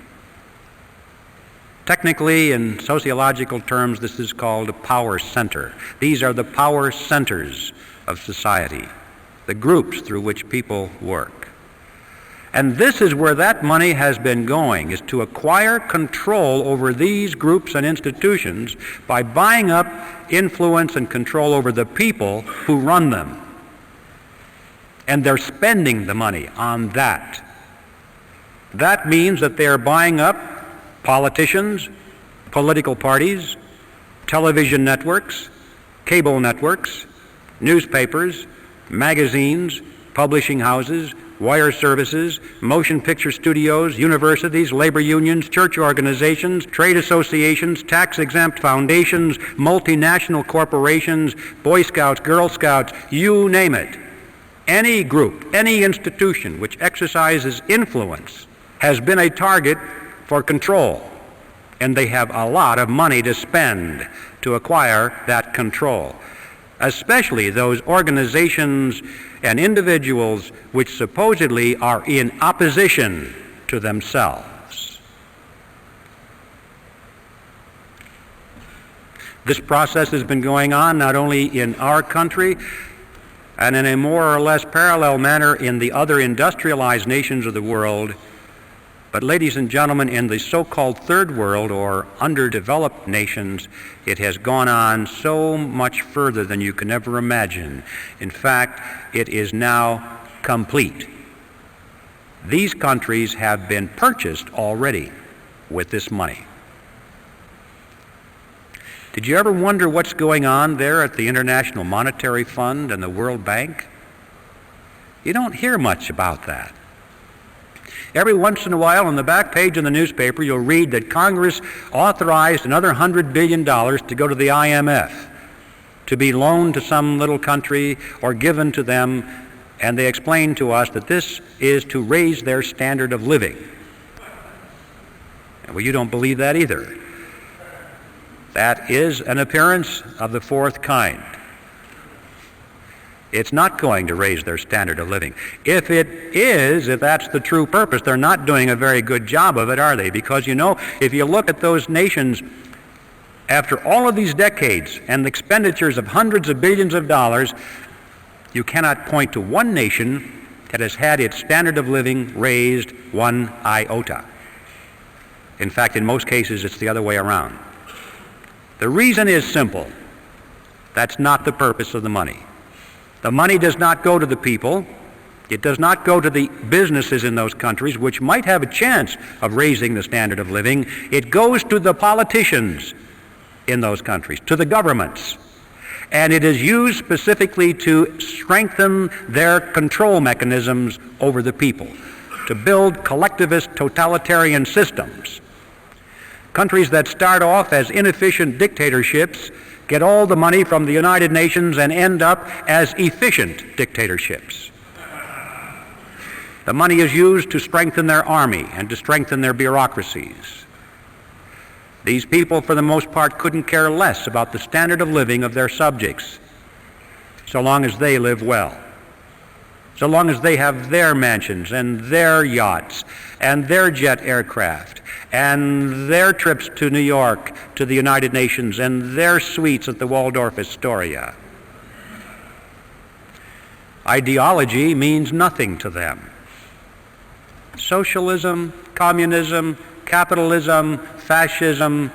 Technically, in sociological terms, this is called a power center. These are the power centers of society, the groups through which people work. And this is where that money has been going, is to acquire control over these groups and institutions by buying up influence and control over the people who run them. And they're spending the money on that. That means that they're buying up politicians, political parties, television networks, cable networks, newspapers, magazines, publishing houses, wire services, motion picture studios, universities, labor unions, church organizations, trade associations, tax-exempt foundations, multinational corporations, Boy Scouts, Girl Scouts, you name it. Any group, any institution which exercises influence has been a target for control, and they have a lot of money to spend to acquire that control, especially those organizations and individuals which supposedly are in opposition to themselves. This process has been going on not only in our country and in a more or less parallel manner in the other industrialized nations of the world, but ladies and gentlemen, in the so-called third world or underdeveloped nations, it has gone on so much further than you can ever imagine. In fact, it is now complete. These countries have been purchased already with this money. Did you ever wonder what's going on there at the International Monetary Fund and the World Bank? You don't hear much about that. Every once in a while on the back page of the newspaper you'll read that Congress authorized another $100 billion to go to the IMF, to be loaned to some little country or given to them, and they explain to us that this is to raise their standard of living. Well, you don't believe that either. That is an appearance of the fourth kind. It's not going to raise their standard of living. If that's the true purpose, they're not doing a very good job of it, are they? Because, you know, if you look at those nations, after all of these decades and the expenditures of hundreds of billions of dollars, you cannot point to one nation that has had its standard of living raised one iota. In fact, in most cases, it's the other way around. The reason is simple. That's not the purpose of the money. The money does not go to the people. It does not go to the businesses in those countries, which might have a chance of raising the standard of living. It goes to the politicians in those countries, to the governments. And it is used specifically to strengthen their control mechanisms over the people, to build collectivist totalitarian systems. Countries that start off as inefficient dictatorships get all the money from the United Nations and end up as efficient dictatorships. The money is used to strengthen their army and to strengthen their bureaucracies. These people, for the most part, couldn't care less about the standard of living of their subjects, so long as they live well, so long as they have their mansions and their yachts and their jet aircraft and their trips to New York, to the United Nations, and their suites at the Waldorf Astoria. Ideology means nothing to them. Socialism, communism, capitalism, fascism,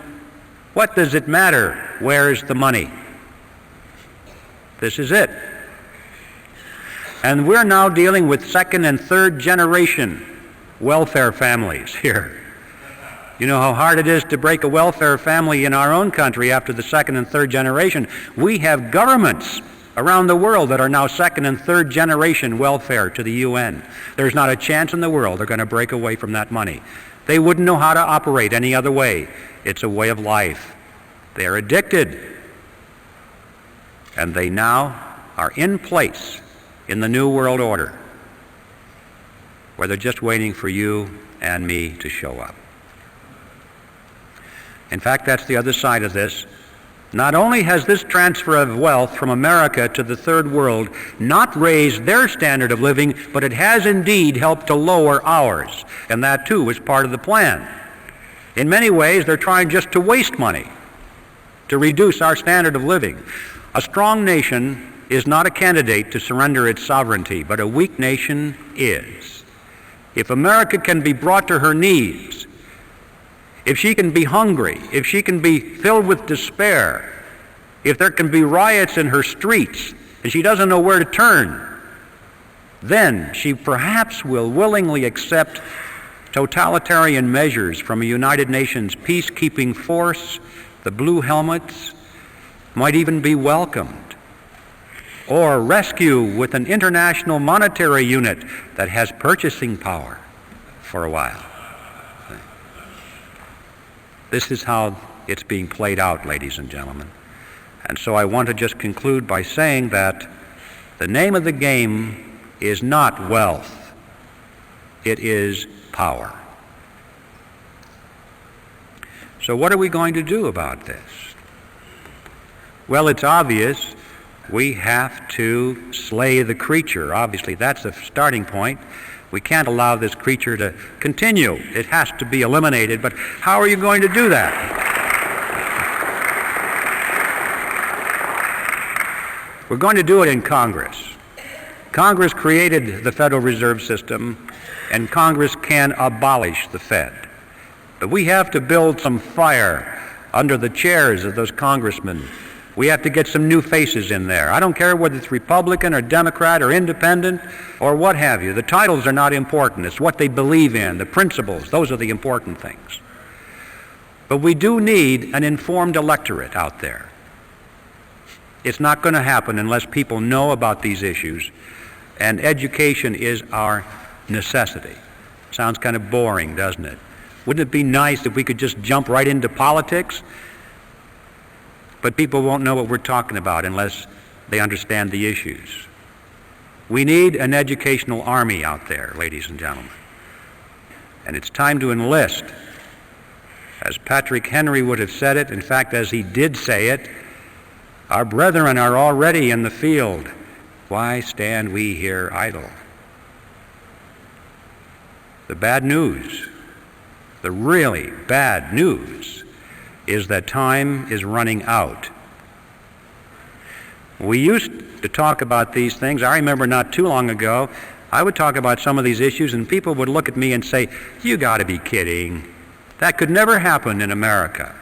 what does it matter? Where's the money? This is it. And we're now dealing with second and third generation welfare families here. You know how hard it is to break a welfare family in our own country after the second and third generation. We have governments around the world that are now second and third generation welfare to the UN. There's not a chance in the world they're going to break away from that money. They wouldn't know how to operate any other way. It's a way of life. They're addicted. And they now are in place in the New World Order, where they're just waiting for you and me to show up. In fact, that's the other side of this. Not only has this transfer of wealth from America to the third world not raised their standard of living, but it has indeed helped to lower ours. And that too was part of the plan. In many ways, they're trying just to waste money, to reduce our standard of living. A strong nation is not a candidate to surrender its sovereignty, but a weak nation is. if America can be brought to her knees, if she can be hungry, if she can be filled with despair, if there can be riots in her streets and she doesn't know where to turn, then she perhaps will willingly accept totalitarian measures from a United Nations peacekeeping force. The blue helmets might even be welcomed. Or rescue with an international monetary unit that has purchasing power for a while. This is how it's being played out, ladies and gentlemen. And so I want to just conclude by saying that the name of the game is not wealth, it is power. So what are we going to do about this? Well, it's obvious. We have to slay the creature. Obviously, that's the starting point. We can't allow this creature to continue. It has to be eliminated. But how are you going to do that? We're going to do it in Congress. Congress created the Federal Reserve System, and Congress can abolish the Fed. But we have to build some fire under the chairs of those congressmen. We have to get some new faces in there. I don't care whether it's Republican or Democrat or independent or what have you. The titles are not important. It's what they believe in, the principles. Those are the important things. But we do need an informed electorate out there. It's not going to happen unless people know about these issues, and education is our necessity. Sounds kind of boring, doesn't it? Wouldn't it be nice if we could just jump right into politics? But people won't know what we're talking about unless they understand the issues. We need an educational army out there, ladies and gentlemen. And it's time to enlist. As Patrick Henry would have said it, in fact, as he did say it, our brethren are already in the field. Why stand we here idle? The bad news, the really bad news, is that time is running out. We used to talk about these things. I remember not too long ago, I would talk about some of these issues and people would look at me and say, "You got to be kidding. That could never happen in America."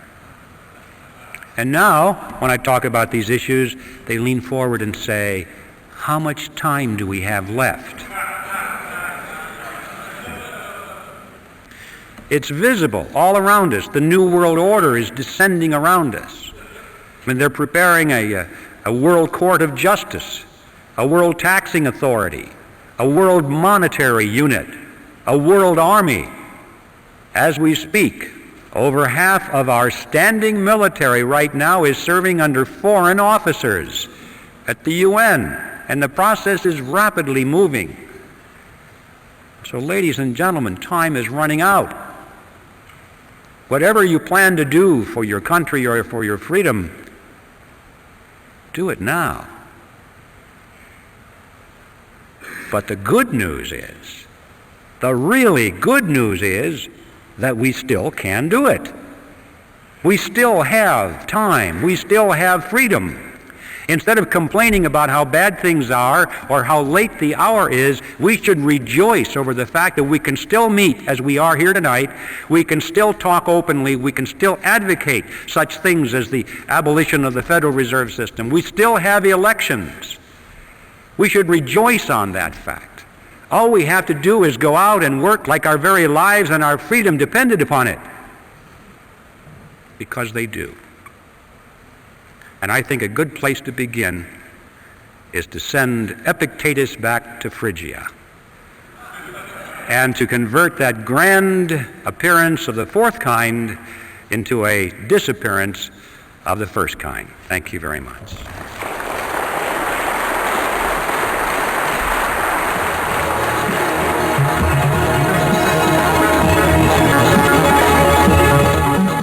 And now, when I talk about these issues, they lean forward and say, "How much time do we have left?" It's visible all around us. The New World Order is descending around us. I mean, they're preparing a world court of justice, a world taxing authority, a world monetary unit, a world army. As we speak, over half of our standing military right now is serving under foreign officers at the UN, and the process is rapidly moving. So, ladies and gentlemen, time is running out. Whatever you plan to do for your country or for your freedom, do it now. But the good news is, the really good news is that we still can do it. We still have time. We still have freedom. Instead of complaining about how bad things are or how late the hour is, we should rejoice over the fact that we can still meet as we are here tonight. We can still talk openly. We can still advocate such things as the abolition of the Federal Reserve System. We still have elections. We should rejoice on that fact. All we have to do is go out and work like our very lives and our freedom depended upon it. Because they do. And I think a good place to begin is to send Epictetus back to Phrygia and to convert that grand appearance of the fourth kind into a disappearance of the first kind. Thank you very much.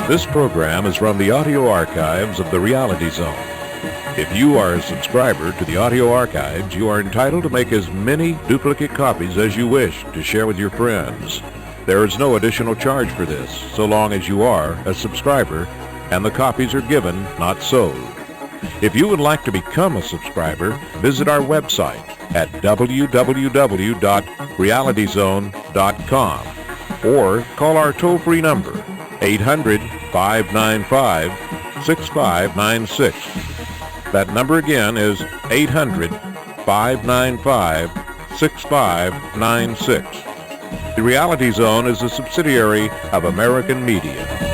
This program is from the audio archives of the Reality Zone. If you are a subscriber to the audio archives, you are entitled to make as many duplicate copies as you wish to share with your friends. There is no additional charge for this, so long as you are a subscriber and the copies are given, not sold. If you would like to become a subscriber, visit our website at www.realityzone.com or call our toll-free number, 800-595-6596. That number again is 800-595-6596. The Reality Zone is a subsidiary of American Media.